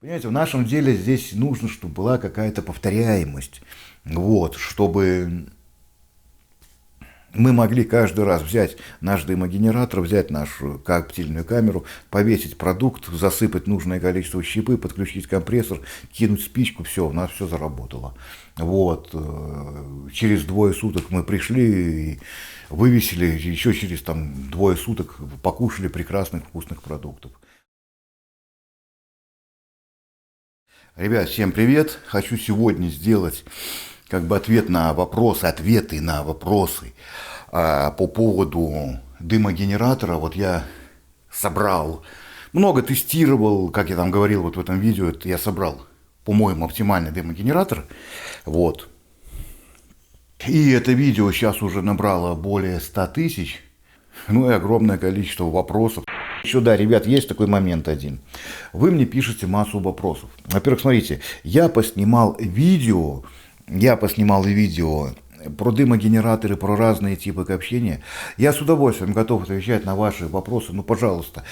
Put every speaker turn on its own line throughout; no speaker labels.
Понимаете, в нашем деле здесь нужно, чтобы была какая-то повторяемость. Вот, чтобы мы могли каждый раз взять наш дымогенератор, взять нашу коптильную камеру, повесить продукт, засыпать нужное количество щепы, подключить компрессор, кинуть спичку, все, у нас все заработало. Вот. Через 2 суток мы пришли и вывесили, еще через там 2 суток покушали прекрасных вкусных продуктов. Ребят, всем привет! Хочу сегодня сделать как бы ответы на вопросы по поводу дымогенератора. Вот я собрал, много тестировал, как я там говорил вот в этом видео, я собрал, по-моему, оптимальный дымогенератор. Вот. И это видео сейчас уже набрало более 100 тысяч, ну и огромное количество вопросов. Еще, да, ребят, есть такой момент один. Вы мне пишете массу вопросов. Во-первых, смотрите, я поснимал видео про дымогенераторы, про разные типы общения. Я с удовольствием готов отвечать на ваши вопросы. Ну, пожалуйста,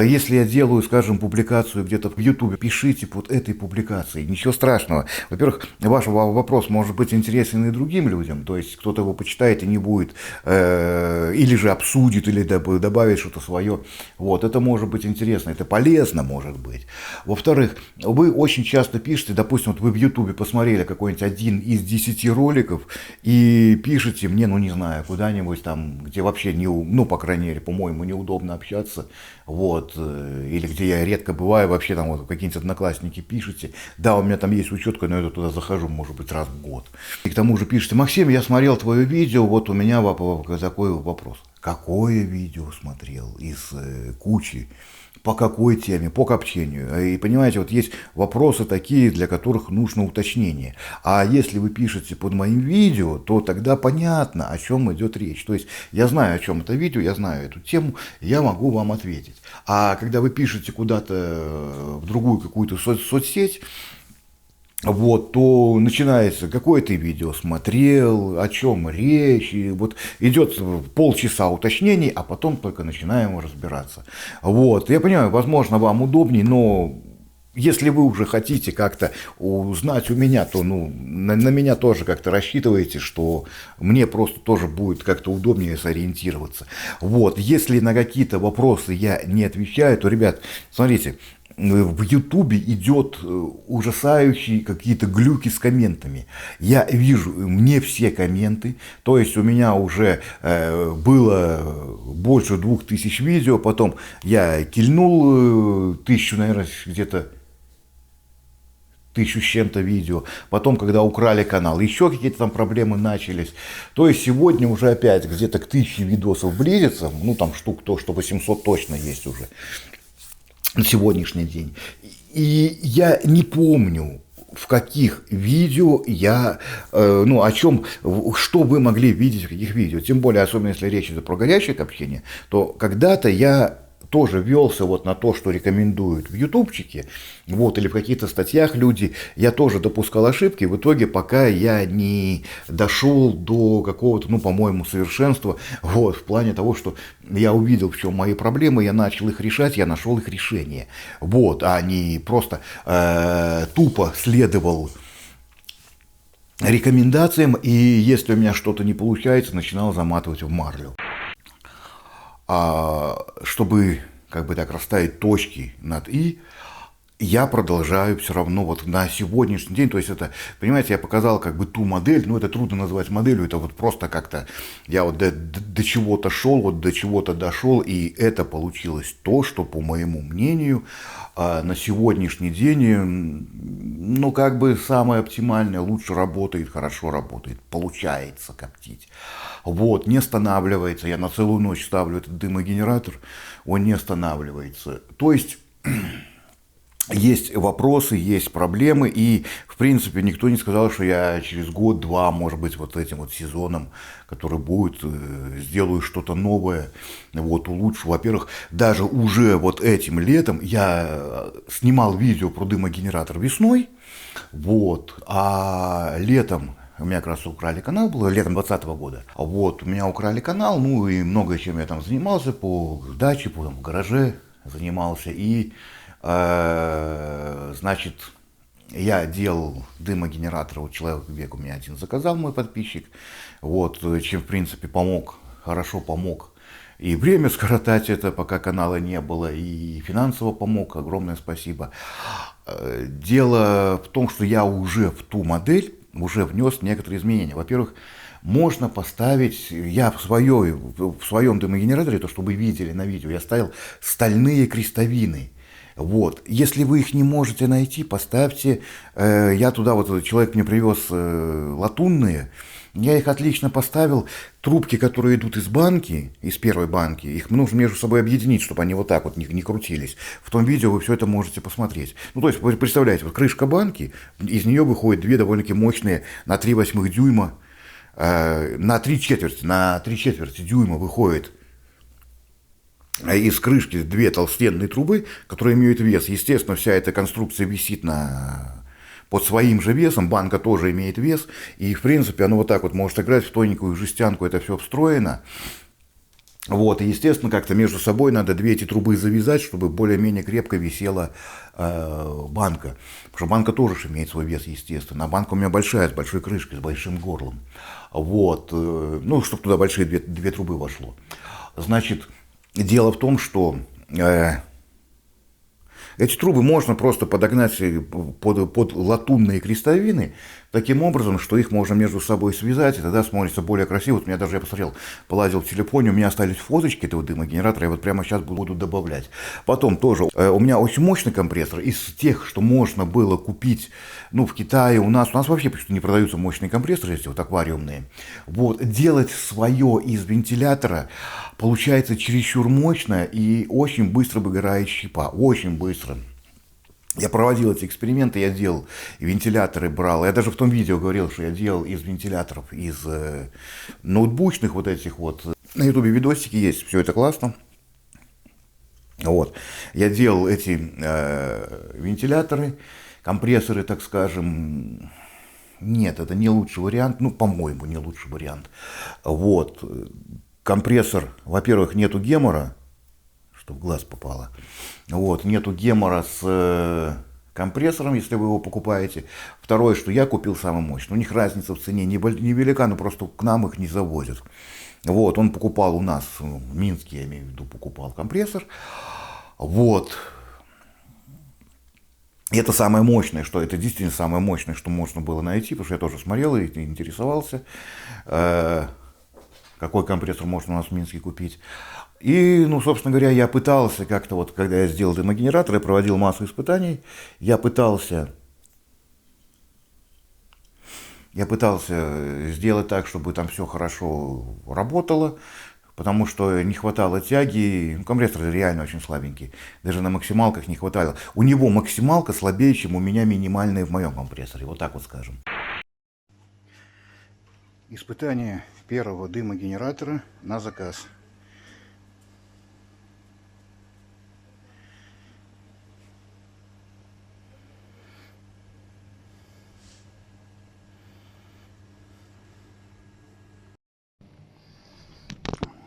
если я делаю, скажем, публикацию где-то в YouTube, пишите под этой публикацией. Ничего страшного. Во-первых, ваш вопрос может быть интересен и другим людям. То есть кто-то его почитает и не будет, или же обсудит, или добавит что-то свое. Вот, это может быть интересно, это полезно может быть. Во-вторых, вы очень часто пишете, допустим, вот вы в YouTube посмотрели какой-нибудь один из 10 роликов, и пишите мне, ну не знаю, куда-нибудь там, где вообще, ну по крайней мере, по-моему, неудобно общаться, вот, или где я редко бываю, вообще там вот какие-нибудь одноклассники пишете, да, у меня там есть учетка, но я туда захожу, может быть, раз в год. И к тому же пишите: Максим, я смотрел твое видео, вот у меня такой вопрос. Какое видео смотрел из кучи? По какой теме, по копчению. И понимаете, вот есть вопросы такие, для которых нужно уточнение. А если вы пишете под моим видео, то тогда понятно, о чем идет речь. То есть я знаю, о чем это видео, я знаю эту тему, я могу вам ответить. А когда вы пишете куда-то в другую какую-то соцсеть, вот, то начинается: какое ты видео смотрел, о чем речь, и вот идет полчаса уточнений, а потом только начинаем разбираться. Вот, я понимаю, возможно, вам удобней, но если вы уже хотите как-то узнать у меня, то ну, на меня тоже как-то рассчитываете, что мне просто тоже будет как-то удобнее сориентироваться. Вот, если на какие-то вопросы я не отвечаю, то, ребят, смотрите, в Ютубе идет ужасающие какие-то глюки с комментами. Я вижу не все комменты, то есть у меня уже было больше 2000 видео, потом я кильнул 1000, наверное, где-то 1000 с чем-то видео, потом, когда украли канал, еще какие-то там проблемы начались. То есть сегодня уже опять где-то к 1000 видосов близится, ну там штук то, что 800 точно есть уже на сегодняшний день. И я не помню, в каких видео я, ну, о чем, что вы могли видеть в каких видео. Тем более, особенно если речь идет про горячее общение, то когда-то я тоже велся вот на то, что рекомендуют в ютубчике, вот, или в каких-то статьях люди, я тоже допускал ошибки, в итоге, пока я не дошел до какого-то, ну, по-моему, совершенства, вот, в плане того, что я увидел, в чем мои проблемы, я начал их решать, я нашел их решение, вот, а не просто тупо следовал рекомендациям, и если у меня что-то не получается, начинал заматывать в марлю. Чтобы как бы так расставить точки над «и», я продолжаю все равно вот на сегодняшний день, то есть это, понимаете, я показал как бы ту модель, но это трудно назвать моделью, это вот просто как-то я вот до чего-то шел, вот до чего-то дошел, и это получилось то, что, по моему мнению, на сегодняшний день, ну, как бы самое оптимальное, лучше работает, хорошо работает, получается коптить. Вот, не останавливается, я на целую ночь ставлю этот дымогенератор, он не останавливается. То есть есть вопросы, есть проблемы, и, в принципе, никто не сказал, что я через год-два, может быть, вот этим вот сезоном, который будет, сделаю что-то новое, вот, улучшу. Во-первых, даже уже вот этим летом я снимал видео про дымогенератор весной, вот, а летом у меня как раз украли канал, было летом 2020 года. Вот, у меня украли канал, ну и много чем я там занимался, по даче, по там, в гараже занимался, и Значит, я делал дымогенератор, вот человек у меня один заказал, мой подписчик, вот, чем, в принципе, помог, хорошо помог. И время скоротать это, пока канала не было, и финансово помог, огромное спасибо. Дело в том, что я уже в ту модель уже внес некоторые изменения. Во-первых, можно поставить, я в своем дымогенераторе, то, что вы видели на видео, я ставил стальные крестовины. Вот. Если вы их не можете найти, поставьте, я туда, вот человек мне привез латунные, я их отлично поставил, трубки, которые идут из банки, из первой банки, их нужно между собой объединить, чтобы они вот так вот не крутились. В том видео вы все это можете посмотреть. Ну, то есть, вы представляете, вот крышка банки, из нее выходят две довольно-таки мощные на 3/8 дюйма, на 3/4 дюйма выходит из крышки две толстенные трубы, которые имеют вес. Естественно, вся эта конструкция висит под своим же весом, банка тоже имеет вес, и, в принципе, оно вот так вот может играть в тоненькую жестянку, это все встроено. Вот, и, естественно, как-то между собой надо две эти трубы завязать, чтобы более-менее крепко висела банка. Потому что банка тоже имеет свой вес, естественно. А банка у меня большая, с большой крышкой, с большим горлом. Вот, ну, чтобы туда большие две трубы вошло. Значит, дело в том, что эти трубы можно просто подогнать под латунные крестовины, таким образом, что их можно между собой связать, и тогда смотрится более красиво. Вот у меня даже, я посмотрел, полазил в телефоне, у меня остались фоточки этого дымогенератора, я вот прямо сейчас буду добавлять. Потом тоже, у меня очень мощный компрессор, из тех, что можно было купить, ну, в Китае, у нас вообще почти не продаются мощные компрессоры, если вот аквариумные. Вот, делать свое из вентилятора получается чересчур мощно и очень быстро выгорает щепа, очень быстро. Я проводил эти эксперименты, я делал вентиляторы, брал. Я даже в том видео говорил, что я делал из вентиляторов, из ноутбучных вот этих вот. На ютубе видосики есть, все это классно. Вот. Я делал эти вентиляторы, компрессоры, так скажем. Нет, это не лучший вариант, ну, по-моему, не лучший вариант. Вот. Компрессор, во-первых, нету гемора, чтобы в глаз попало. Вот, нету гемора с компрессором, если вы его покупаете. Второе, что я купил самый мощный. У них разница в цене невелика, но просто к нам их не завозят. Вот, он покупал у нас, в Минске, я имею в виду, покупал компрессор. Вот. И это самое мощное, что это действительно самое мощное, что можно было найти, потому что я тоже смотрел и интересовался, какой компрессор можно у нас в Минске купить. И, ну, собственно говоря, я пытался как-то, вот, когда я сделал дымогенератор, я проводил массу испытаний, я пытался сделать так, чтобы там все хорошо работало, потому что не хватало тяги, ну, компрессор реально очень слабенький, даже на максималках не хватало. У него максималка слабее, чем у меня минимальная в моем компрессоре, вот так вот скажем. Испытание первого дымогенератора на заказ.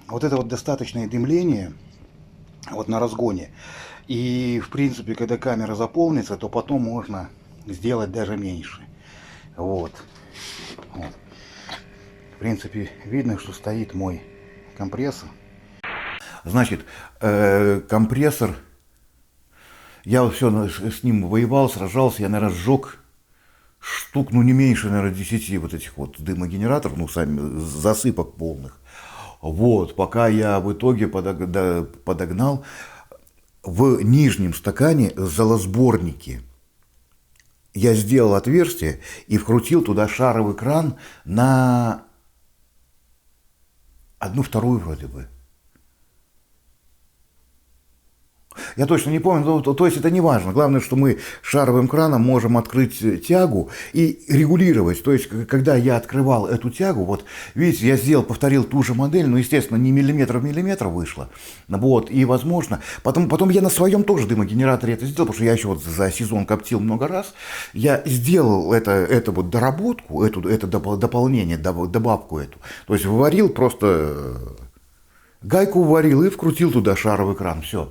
Вот это вот достаточное дымление вот на разгоне. И, в принципе, когда камера заполнится, то потом можно сделать даже меньше. Вот. Вот. В принципе, видно, что стоит мой компрессор. Значит, компрессор, я вот все с ним воевал, сражался, я, наверное, сжег штук, ну, не меньше, наверное, 10 вот этих вот дымогенераторов, ну, сами засыпок полных. Вот, пока я в итоге подогнал в нижнем стакане залосборники. Я сделал отверстие и вкрутил туда шаровый кран на 1/2 вроде бы. Я точно не помню, то есть это не важно. Главное, что мы шаровым краном можем открыть тягу и регулировать. То есть, когда я открывал эту тягу, вот, видите, я повторил ту же модель, но, естественно, не миллиметр в миллиметр вышло. Вот, и, возможно, потом я на своем тоже дымогенераторе это сделал, потому что я еще вот за сезон коптил много раз. Я сделал это вот доработку, это дополнение, добавку эту. То есть, выварил просто... Гайку вварил и вкрутил туда шаровый кран, все.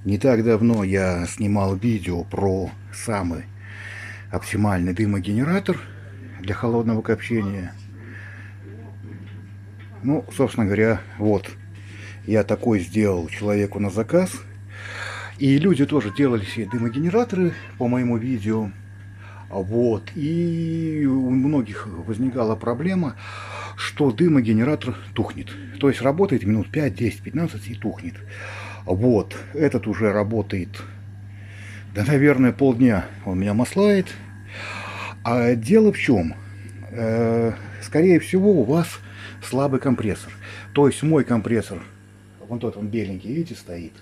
Не так давно я снимал видео про самый оптимальный дымогенератор для холодного копчения. Ну, собственно говоря, вот, я такой сделал человеку на заказ. И люди тоже делали себе дымогенераторы по моему видео. Вот, и у многих возникала проблема, что дымогенератор тухнет. То есть работает минут 5, 10, 15 и тухнет. Вот, этот уже работает, да, наверное, полдня он меня маслает. А дело в чем? Скорее всего, у вас слабый компрессор. То есть мой компрессор, вон тот он беленький, видите, стоит.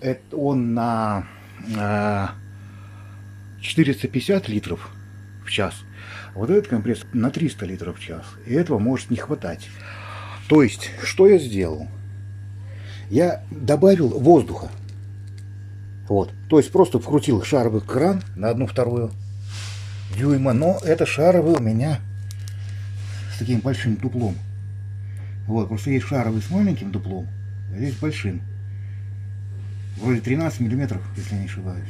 Это он на 450 литров в час. Вот этот компрессор на 300 литров в час. И этого может не хватать. То есть, что я сделал? Я добавил воздуха. Вот. То есть, просто вкрутил шаровый кран на 1/2 дюйма. Но это шаровый у меня с таким большим дуплом. Вот. Просто есть шаровый с маленьким дуплом, а есть большим. Вроде 13 миллиметров, если не ошибаюсь.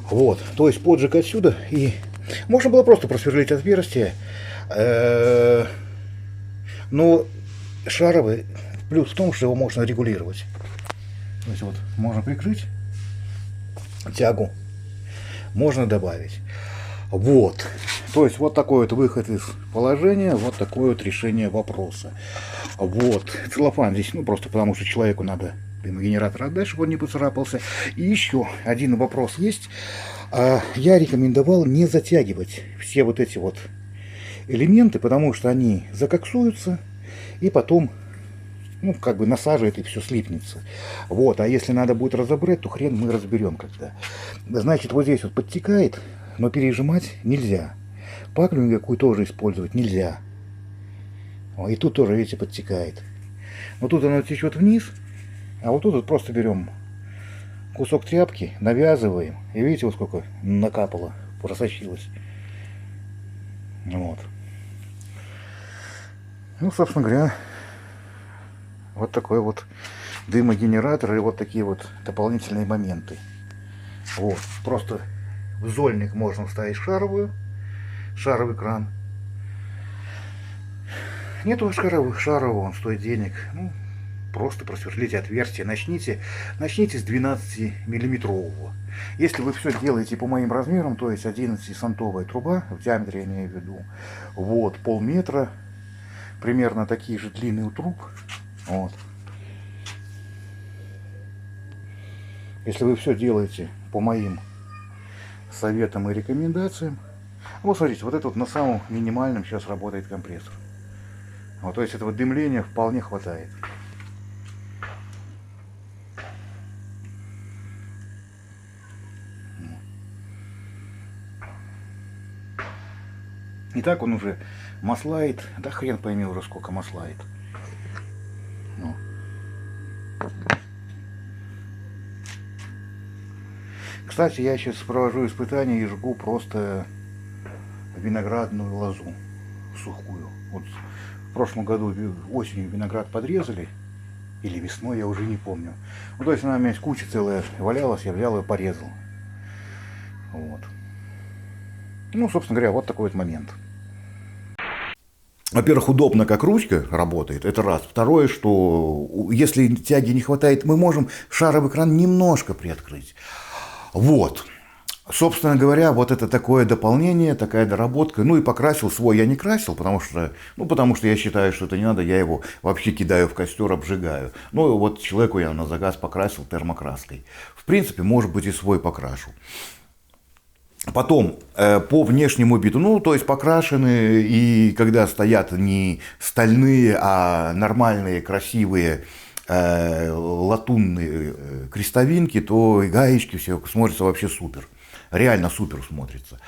Вот. То есть, поджиг отсюда. И можно было просто просверлить отверстие. Но шаровый плюс в том, что его можно регулировать. То есть вот можно прикрыть тягу, можно добавить. Вот. То есть вот такой вот выход из положения, вот такое вот решение вопроса. Вот. Целлофан здесь, ну просто потому что человеку надо дымогенератор отдать, чтобы он не поцарапался. И еще один вопрос есть. Я рекомендовал не затягивать все вот эти вот элементы, потому что они закоксуются и потом, ну, как бы насаживает и все слипнется. Вот, а если надо будет разобрать, то хрен мы разберем когда. Значит, вот здесь вот подтекает, но пережимать нельзя. Паклю никакую тоже использовать нельзя. И тут тоже, видите, подтекает. Вот тут оно течет вниз, а вот тут вот просто берем кусок тряпки, навязываем, и видите, вот сколько накапало, просочилось. Вот. Ну, собственно говоря, вот такой вот дымогенератор и вот такие вот дополнительные моменты. Вот. Просто в зольник можно вставить шаровый кран. Нету шарового, он стоит денег. Ну, просто просверлите отверстие. Начните с 12 миллиметрового. Если вы все делаете по моим размерам, то есть 11-сантовая труба, в диаметре я имею в виду, вот, полметра, примерно такие же длинные у труб. Вот. Если вы все делаете по моим советам и рекомендациям, вот смотрите, вот это вот на самом минимальном сейчас работает компрессор. Вот, то есть этого дымления вполне хватает. И так он уже маслает, да хрен пойми уже сколько маслает. Ну. Кстати, я сейчас провожу испытания и жгу просто виноградную лозу сухую. Вот в прошлом году осенью виноград подрезали, или весной, я уже не помню. Ну, то есть она у меня куча целая валялась, я взял ее, порезал. Вот. Ну, собственно говоря, вот такой вот момент. Во-первых, удобно, как ручка работает, это раз. Второе, что если тяги не хватает, мы можем шаровый кран немножко приоткрыть. Вот. Собственно говоря, вот это такое дополнение, такая доработка. Ну и покрасил свой я не красил, потому что я считаю, что это не надо, я его вообще кидаю в костер, обжигаю. Ну и вот человеку я на заказ покрасил термокраской. В принципе, может быть, и свой покрашу. Потом, по внешнему виду, ну, то есть покрашены, и когда стоят не стальные, а нормальные, красивые латунные крестовинки, то и гаечки все смотрятся вообще супер. Реально супер смотрится.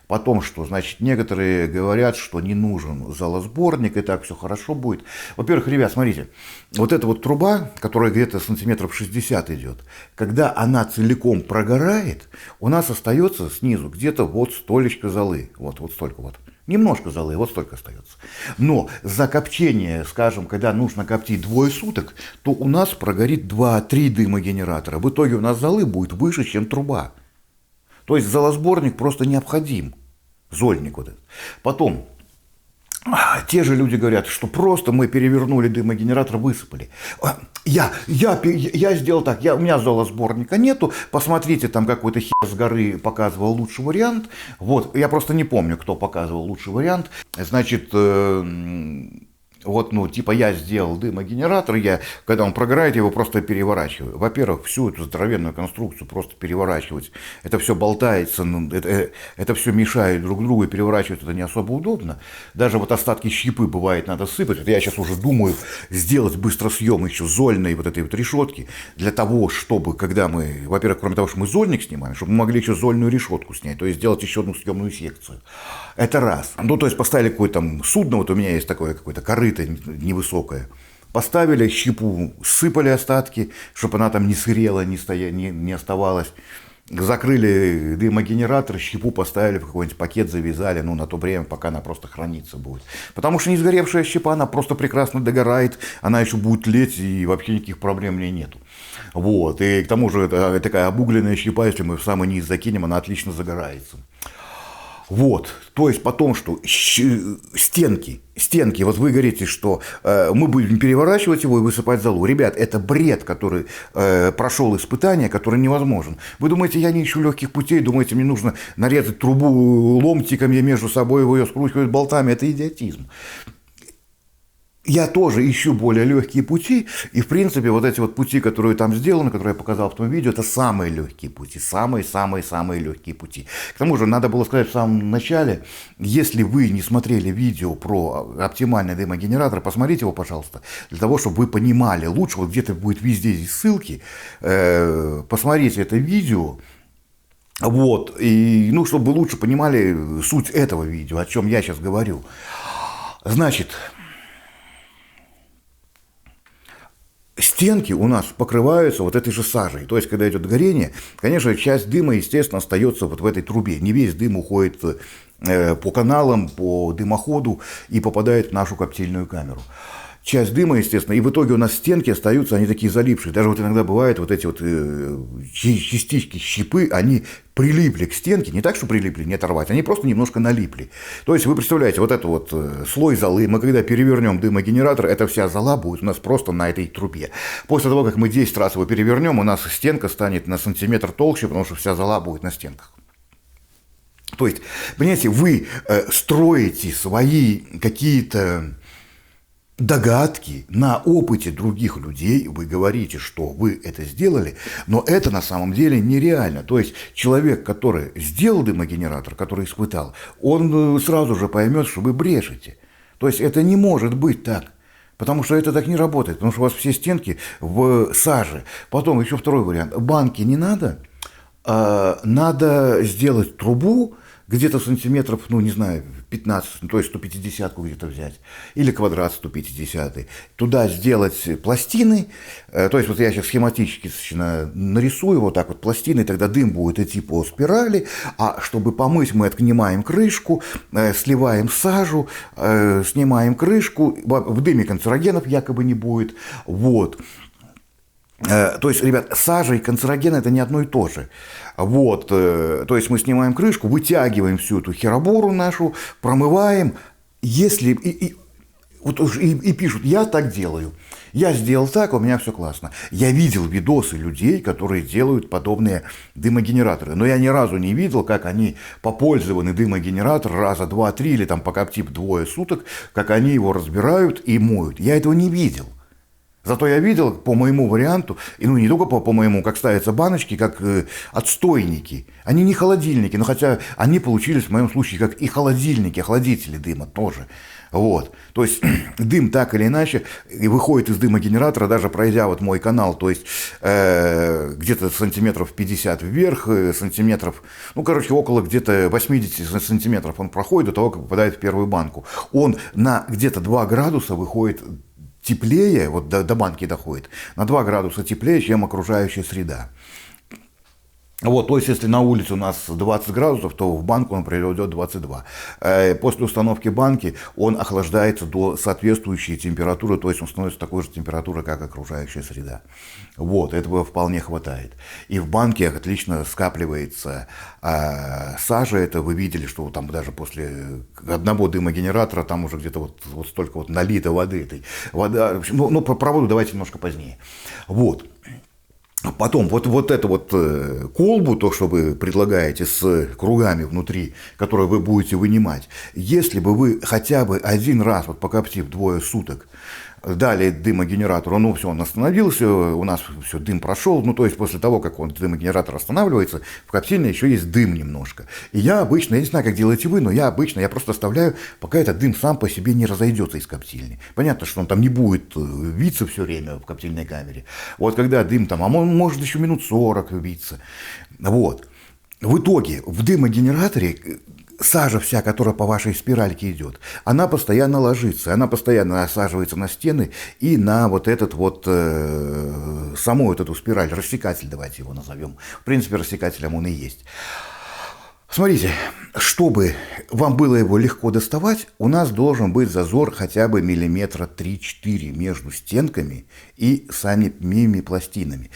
Потом что? Значит, некоторые говорят, что не нужен залосборник, и так все хорошо будет. Во-первых, ребят, смотрите, вот эта вот труба, которая где-то сантиметров 60 идет, когда она целиком прогорает, у нас остается снизу где-то вот столечко золы. Вот столько вот. Немножко золы, вот столько остается. Но за коптение, скажем, когда нужно коптить 2 суток, то у нас прогорит 2-3 дымогенератора. В итоге у нас золы будет выше, чем труба. То есть золосборник просто необходим. Зольник вот этот. Потом, те же люди говорят, что просто мы перевернули дымогенератор, высыпали. Я сделал так, у меня золосборника нету, посмотрите, там какой-то хер с горы показывал лучший вариант. Вот, я просто не помню, кто показывал лучший вариант. Значит, вот, ну, типа я сделал дымогенератор, когда он прогорает, я его просто переворачиваю. Во-первых, всю эту здоровенную конструкцию просто переворачивать, это все болтается, это все мешает друг другу, и переворачивать это не особо удобно. Даже вот остатки щепы, бывает, надо сыпать. Это я сейчас уже думаю сделать быстросъем еще зольной вот этой вот решетки, для того, чтобы, когда мы, во-первых, кроме того, что мы зольник снимаем, чтобы мы могли еще зольную решетку снять, то есть сделать еще одну съемную секцию. Это раз. Ну, то есть поставили какое-то там судно, вот у меня есть такое какое-то корыто невысокое. Поставили щепу, сыпали остатки, чтобы она там не сырела, не оставалась. Закрыли дымогенератор, щепу поставили в какой-нибудь пакет, завязали, ну, на то время, пока она просто храниться будет. Потому что не сгоревшая щепа, она просто прекрасно догорает, она еще будет тлеть, и вообще никаких проблем в ней нету. Вот. И к тому же такая обугленная щепа, если мы в самый низ закинем, она отлично загорается. Вот, то есть потом, что стенки, вот вы говорите, что мы будем переворачивать его и высыпать золу. Ребят, это бред, который прошел испытание, который невозможен. Вы думаете, я не ищу легких путей, думаете, мне нужно нарезать трубу ломтиками между собой, его ее скручивать болтами, это идиотизм. Я тоже ищу более легкие пути, и, в принципе, вот эти вот пути, которые там сделаны, которые я показал в том видео, это самые легкие пути, самые-самые-самые легкие пути. К тому же, надо было сказать в самом начале, если вы не смотрели видео про оптимальный дымогенератор, посмотрите его, пожалуйста, для того, чтобы вы понимали лучше, вот где-то будет везде здесь ссылки, посмотрите это видео, вот, и, ну, чтобы вы лучше понимали суть этого видео, о чем я сейчас говорю. Значит, стенки у нас покрываются вот этой же сажей. То есть, когда идет горение, конечно, часть дыма, естественно, остается вот в этой трубе. Не весь дым уходит по каналам, по дымоходу и попадает в нашу коптильную камеру. Часть дыма, естественно, и в итоге у нас стенки остаются, они такие залипшие. Даже вот иногда бывает вот эти вот частички щепы, они прилипли к стенке, не так, что прилипли, не оторвать, они просто немножко налипли. То есть вы представляете, вот это вот слой золы, мы когда перевернем дымогенератор, эта вся зола будет у нас просто на этой трубе. После того, как мы 10 раз его перевернем, у нас стенка станет на сантиметр толще, потому что вся зола будет на стенках. То есть, понимаете, вы строите свои какие-то догадки на опыте других людей, вы говорите, что вы это сделали, но это на самом деле нереально. То есть человек, который сделал дымогенератор, который испытал, он сразу же поймет, что вы брешете. То есть это не может быть так. Потому что это так не работает, потому что у вас все стенки в саже. Потом еще второй вариант. Банки не надо, надо сделать трубу, где-то сантиметров, ну, не знаю, 15, то есть 150-ку где-то взять, или квадрат 150, туда сделать пластины, то есть вот я сейчас схематически нарисую вот так вот пластины, тогда дым будет идти по спирали, а чтобы помыть, мы отнимаем крышку, сливаем сажу, снимаем крышку, в дыме канцерогенов якобы не будет, вот. То есть, ребят, сажа и канцероген – это не одно и то же. Вот, то есть мы снимаем крышку, вытягиваем всю эту херобору нашу, промываем, если и пишут, я так делаю, я сделал так, у меня все классно. Я видел видосы людей, которые делают подобные дымогенераторы, но я ни разу не видел, как они попользованный дымогенератор раза 2-3 или там покоптив 2 суток, как они его разбирают и моют. Я этого не видел. Зато я видел по моему варианту, и ну не только по моему, как ставятся баночки, как отстойники. Они не холодильники, но хотя они получились в моем случае как и холодильники, охладители дыма тоже. Вот. То есть дым так или иначе выходит из дымогенератора, даже пройдя вот мой канал, то есть где-то сантиметров 50 вверх, сантиметров, ну короче около где-то 80 сантиметров он проходит до того, как попадает в первую банку. Он на где-то 2 градуса выходит теплее, вот до банки доходит, на 2 градуса теплее, чем окружающая среда. Вот, то есть, если на улице у нас 20 градусов, то в банку он приведет 22. После установки банки он охлаждается до соответствующей температуры, то есть он становится такой же температуры, как окружающая среда. Вот, этого вполне хватает. И в банке отлично скапливается сажа, это вы видели, что там даже после одного дымогенератора там уже где-то вот столько вот налито воды этой. Вода, ну, про воду давайте немножко позднее. Вот. Потом вот эту вот колбу, то, что вы предлагаете с кругами внутри, которые вы будете вынимать, если бы вы хотя бы один раз, вот покоптив 2 суток, дали дымогенератору, ну все, он остановился, у нас все, дым прошел, ну то есть после того, как он, дымогенератор останавливается, в коптильне еще есть дым немножко. И я обычно, я не знаю, как делаете вы, но я просто оставляю, пока этот дым сам по себе не разойдется из коптильни. Понятно, что он там не будет виться все время в коптильной камере. Вот когда дым там, а он может еще минут 40 виться. Вот. В итоге в дымогенераторе сажа вся, которая по вашей спиральке идет, она постоянно ложится, она постоянно осаживается на стены и на вот этот вот, саму вот эту спираль, рассекатель, давайте его назовем. В принципе, рассекателем он и есть. Смотрите, чтобы вам было его легко доставать, у нас должен быть зазор хотя бы миллиметра 3-4 между стенками и самими пластинами.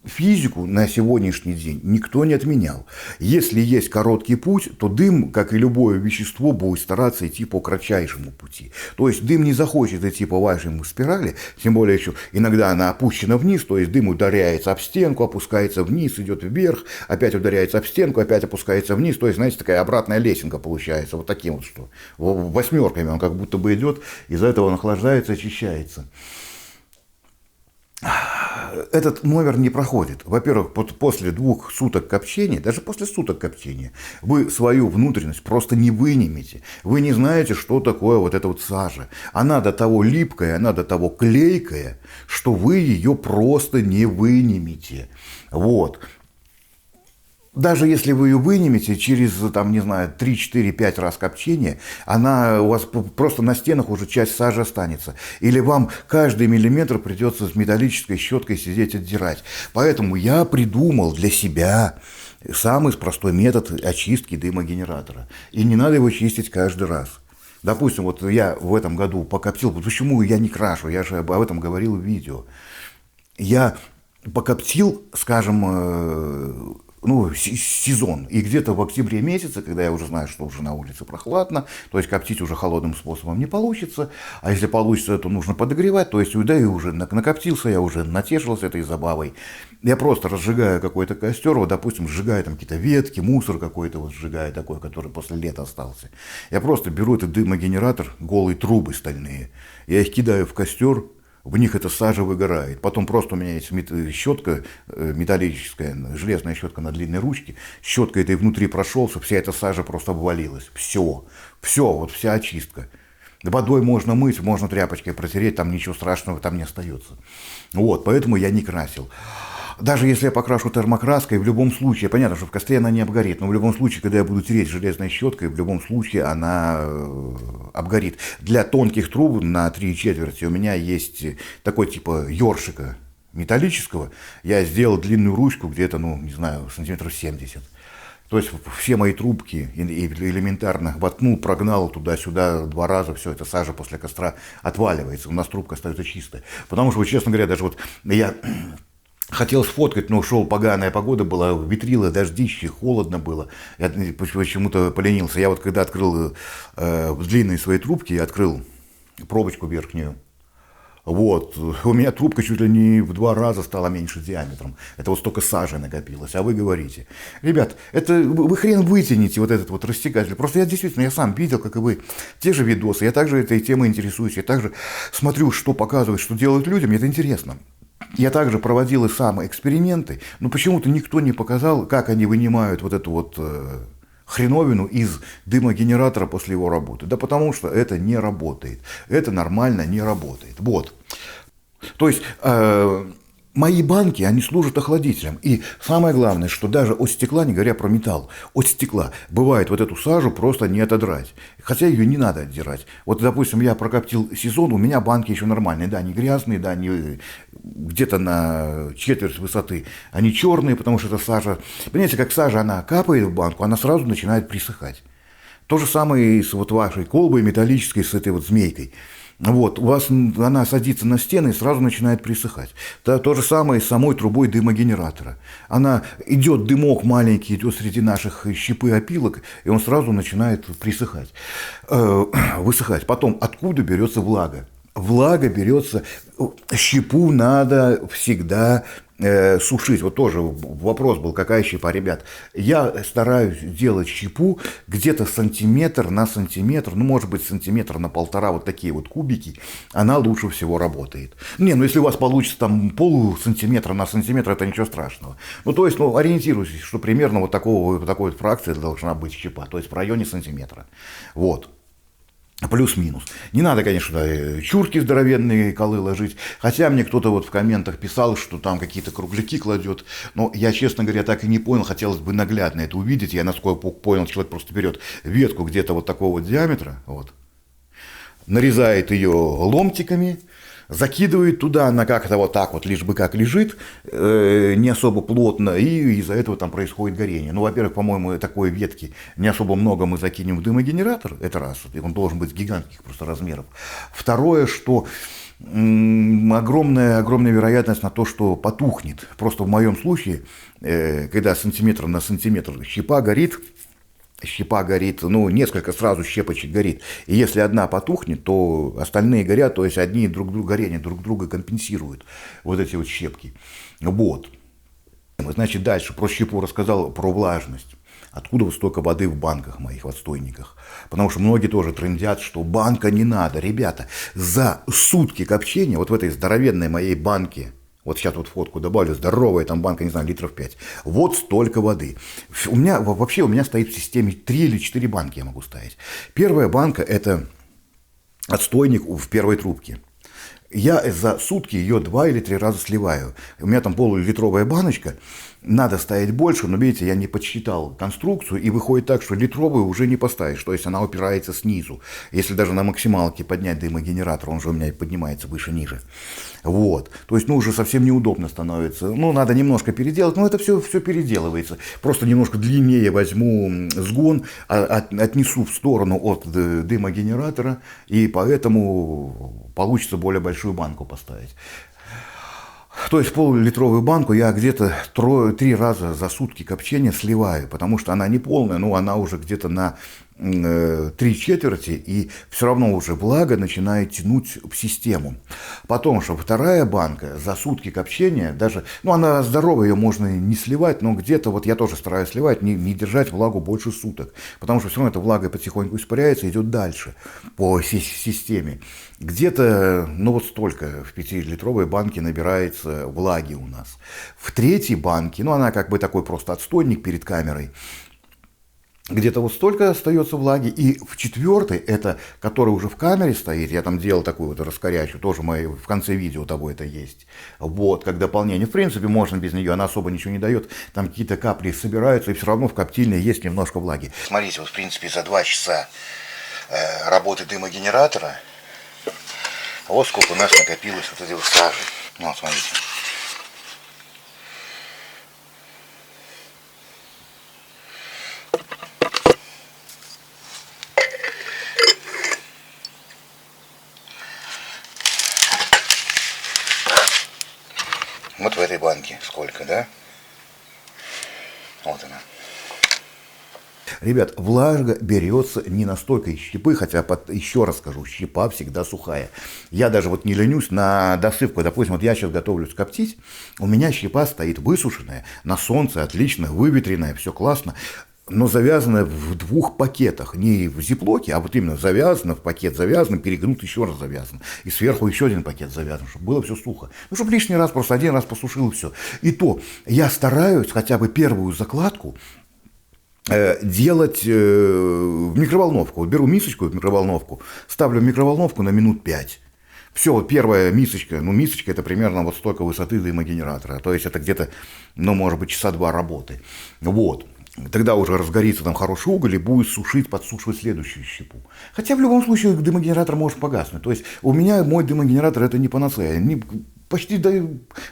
Физику на сегодняшний день никто не отменял. Если есть короткий путь, то дым, как и любое вещество, будет стараться идти по кратчайшему пути. То есть дым не захочет идти по вашей спирали, тем более еще иногда она опущена вниз, то есть дым ударяется об стенку, опускается вниз, идет вверх, опять ударяется об стенку, опять опускается вниз. То есть, знаете, такая обратная лесенка получается, вот таким вот, что восьмерками он как будто бы идет, из-за этого он охлаждается, очищается. Этот номер не проходит. Во-первых, после 2 суток копчения, даже после суток копчения, вы свою внутренность просто не вынимете. Вы не знаете, что такое вот эта вот сажа. Она до того липкая, она до того клейкая, что вы ее просто не вынимете. Вот. Даже если вы ее вынимете через, там, не знаю, 3-4-5 раз копчения, она у вас просто на стенах уже часть сажи останется. Или вам каждый миллиметр придется с металлической щеткой сидеть отдирать. Поэтому я придумал для себя самый простой метод очистки дымогенератора. И не надо его чистить каждый раз. Допустим, вот я в этом году покоптил, почему я не крашу, я же об этом говорил в видео. Я покоптил, скажем, сезон. И где-то в октябре месяце, когда я уже знаю, что уже на улице прохладно, то есть коптить уже холодным способом не получится, а если получится, то нужно подогревать, то есть да, и уже накоптился, я уже натешился этой забавой. Я просто разжигаю какой-то костер, вот, допустим, сжигаю там какие-то ветки, мусор какой-то вот сжигаю такой, который после лета остался. Я просто беру этот дымогенератор, голые трубы стальные, я их кидаю в костер, в них эта сажа выгорает. Потом просто у меня есть щетка металлическая, железная щетка на длинной ручке. Щетка этой внутри прошелся, вся эта сажа просто обвалилась. Все, вот вся очистка. Водой можно мыть, можно тряпочкой протереть, там ничего страшного там не остается. Вот, поэтому я не красил. Даже если я покрашу термокраской, в любом случае, понятно, что в костре она не обгорит, но в любом случае, когда я буду тереть железной щеткой, в любом случае она обгорит. Для тонких труб на 3/4 у меня есть такой типа ёршика металлического. Я сделал длинную ручку где-то, не знаю, сантиметров 70. То есть все мои трубки элементарно воткнул, прогнал туда-сюда 2 раза, все, это сажа после костра отваливается, у нас трубка остается чистая. Потому что, вот, честно говоря, даже вот я хотел сфоткать, но ушел, поганая погода была, ветрило, дождище, холодно было. Я почему-то поленился. Я вот когда открыл длинные свои трубки, я открыл пробочку верхнюю. Вот, у меня трубка чуть ли не в 2 раза стала меньше диаметром. Это вот столько сажи накопилось. А вы говорите, ребят, это вы хрен вытяните вот этот вот рассекатель. Просто я сам видел, как и вы, те же видосы. Я также этой темой интересуюсь. Я также смотрю, что показывают, что делают людям. Мне это интересно. Я также проводил и сам эксперименты, но почему-то никто не показал, как они вынимают вот эту вот хреновину из дымогенератора после его работы. Да потому что это не работает. Это нормально не работает. Вот. То есть Мои банки, они служат охладителем. И самое главное, что даже от стекла, не говоря про металл, от стекла бывает вот эту сажу просто не отодрать. Хотя ее не надо отдирать. Вот, допустим, я прокоптил сезон, у меня банки еще нормальные. Да, не грязные, да, не где-то на четверть высоты. Они черные, потому что это сажа. Понимаете, как сажа, она капает в банку, она сразу начинает присыхать. То же самое и с вот вашей колбой металлической, с этой вот змейкой. Вот, у вас она садится на стены и сразу начинает присыхать. То же самое с самой трубой дымогенератора. Она идет, дымок маленький, идет среди наших щепы опилок, и он сразу начинает присыхать, высыхать. Потом, откуда берется влага? Влага берется, щепу надо всегда сушить. Вот тоже вопрос был, какая щепа, ребят. Я стараюсь делать щепу где-то сантиметр на сантиметр, ну, может быть, сантиметр на полтора, вот такие вот кубики, она лучше всего работает. Не, ну, если у вас получится там полсантиметра на сантиметр, это ничего страшного. Ну, то есть, ну, ориентируйтесь, что примерно вот такой вот фракции должна быть щепа, то есть в районе сантиметра. Вот. Плюс-минус. Не надо, конечно, чурки здоровенные колы ложить. Хотя мне кто-то вот в комментах писал, что там какие-то кругляки кладет. Но я, честно говоря, так и не понял. Хотелось бы наглядно это увидеть. Я, насколько понял, человек просто берет ветку где-то вот такого вот диаметра, вот, нарезает ее ломтиками, закидывает туда, она как-то вот так вот, лишь бы как лежит, не особо плотно, и из-за этого там происходит горение. Ну, во-первых, по-моему, такой ветки не особо много мы закинем в дымогенератор, это раз, он должен быть гигантских просто размеров. Второе, что огромная вероятность на то, что потухнет. Просто в моем случае, когда сантиметр на сантиметр щепа горит, ну, несколько сразу щепочек горит. И если одна потухнет, то остальные горят, то есть одни горение друг друга компенсируют, вот эти вот щепки. Вот. Значит, дальше про щепу рассказал, про влажность. Откуда вот столько воды в банках моих, в отстойниках? Потому что многие тоже трындят, что банка не надо. Ребята, за сутки копчения, вот в этой здоровенной моей банке, вот сейчас вот фотку добавлю, здоровая там банка, не знаю, литров 5. Вот столько воды. У меня стоит в системе 3 или 4 банки я могу ставить. Первая банка – это отстойник в первой трубке. Я за сутки ее 2 или 3 раза сливаю. У меня там полулитровая баночка. Надо ставить больше, но, видите, я не подсчитал конструкцию, и выходит так, что литровую уже не поставишь, то есть она упирается снизу. Если даже на максималке поднять дымогенератор, он же у меня поднимается выше-ниже. Вот, то есть, ну, уже совсем неудобно становится. Ну, надо немножко переделать, но это все переделывается. Просто немножко длиннее возьму сгон, отнесу в сторону от дымогенератора, и поэтому получится более большую банку поставить. То есть полулитровую банку я где-то 3 раза за сутки копчения сливаю, потому что она не полная, но она уже где-то на 3/4, и все равно уже влага начинает тянуть в систему. Потом, что вторая банка за сутки копчения, даже, ну, она здоровая, ее можно не сливать, но где-то, вот я тоже стараюсь сливать, не держать влагу больше суток, потому что все равно эта влага потихоньку испаряется, идет дальше по системе. Где-то, ну, вот столько в 5-литровой банке набирается влаги у нас. В третьей банке, ну, она как бы такой просто отстойник перед камерой, где-то вот столько остается влаги. И в четвертой, это, который уже в камере стоит, я там делал такую вот раскорячую, тоже в конце видео того это есть, вот, как дополнение. В принципе, можно без нее, она особо ничего не дает, там какие-то капли собираются, и все равно в коптильне есть немножко влаги. Смотрите, вот в принципе за 2 часа работы дымогенератора, вот сколько у нас накопилось вот этой вот сажи. Вот, смотрите. Вот в этой банке сколько, да? Вот она. Ребят, влага берется не настолько из щепы, хотя, еще раз скажу, щепа всегда сухая. Я даже вот не ленюсь на досыпку. Допустим, вот я сейчас готовлюсь коптить, у меня щепа стоит высушенная, на солнце, отлично, выветренная, все классно. Но завязано в 2 пакетах, не в зиплоке, а вот именно завязано в пакет, завязано, перегнут, еще раз завязано. И сверху еще 1 пакет завязан, чтобы было все сухо. Ну, чтобы лишний раз просто 1 раз посушил и все. И то я стараюсь хотя бы первую закладку делать в микроволновку. Вот беру мисочку в микроволновку, ставлю в микроволновку на минут 5. Все, вот первая мисочка, ну мисочка это примерно вот столько высоты дымогенератора, то есть это где-то, ну может быть часа 2 работы. Вот. Тогда уже разгорится там хороший уголь и будет сушить, подсушивать следующую щепу. Хотя в любом случае дымогенератор может погаснуть. То есть у меня мой дымогенератор это не панацея. Почти, да,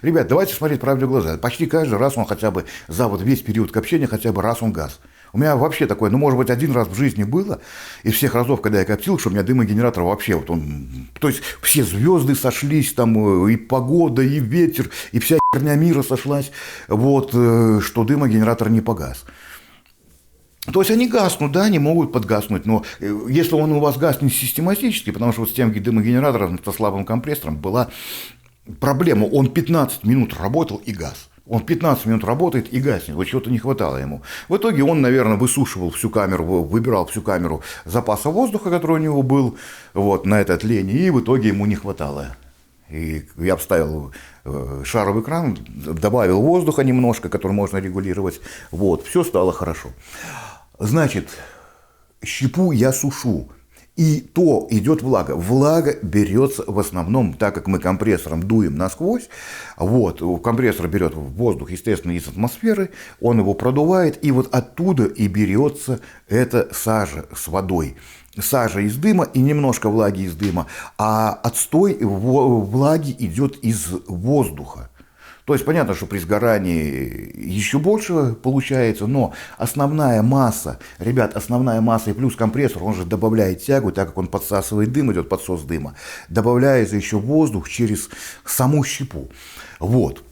ребят, давайте смотреть правде в глаза. Почти каждый раз он хотя бы за вот весь период коптения хотя бы раз он гас. У меня вообще такое, ну, может быть, один раз в жизни было, из всех разов, когда я коптил, что у меня дымогенератор вообще, вот он, то есть все звезды сошлись, там и погода, и ветер, и вся херня мира сошлась, вот, что дымогенератор не погас. То есть они гаснут, да, они могут подгаснуть, но если он у вас гаснет систематически, потому что вот с тем дымогенератором, со слабым компрессором была проблема, он 15 минут работал и газ. Он 15 минут работает и гаснет, вот чего-то не хватало ему. В итоге он, наверное, высушивал всю камеру, выбирал всю камеру запаса воздуха, который у него был, вот, на это тление, и в итоге ему не хватало. И я вставил шаровый кран, добавил воздуха немножко, который можно регулировать, вот, все стало хорошо. Значит, щепу я сушу. И то идет влага. Влага берется в основном, так как мы компрессором дуем насквозь, вот, компрессор берет воздух, естественно, из атмосферы, он его продувает, и вот оттуда и берется эта сажа с водой. Сажа из дыма и немножко влаги из дыма, а отстой влаги идет из воздуха. То есть понятно, что при сгорании еще больше получается, но основная масса, ребят, основная масса и плюс компрессор, он же добавляет тягу, так как он подсасывает дым, идет подсос дыма, добавляется еще воздух через саму щепу. Вот.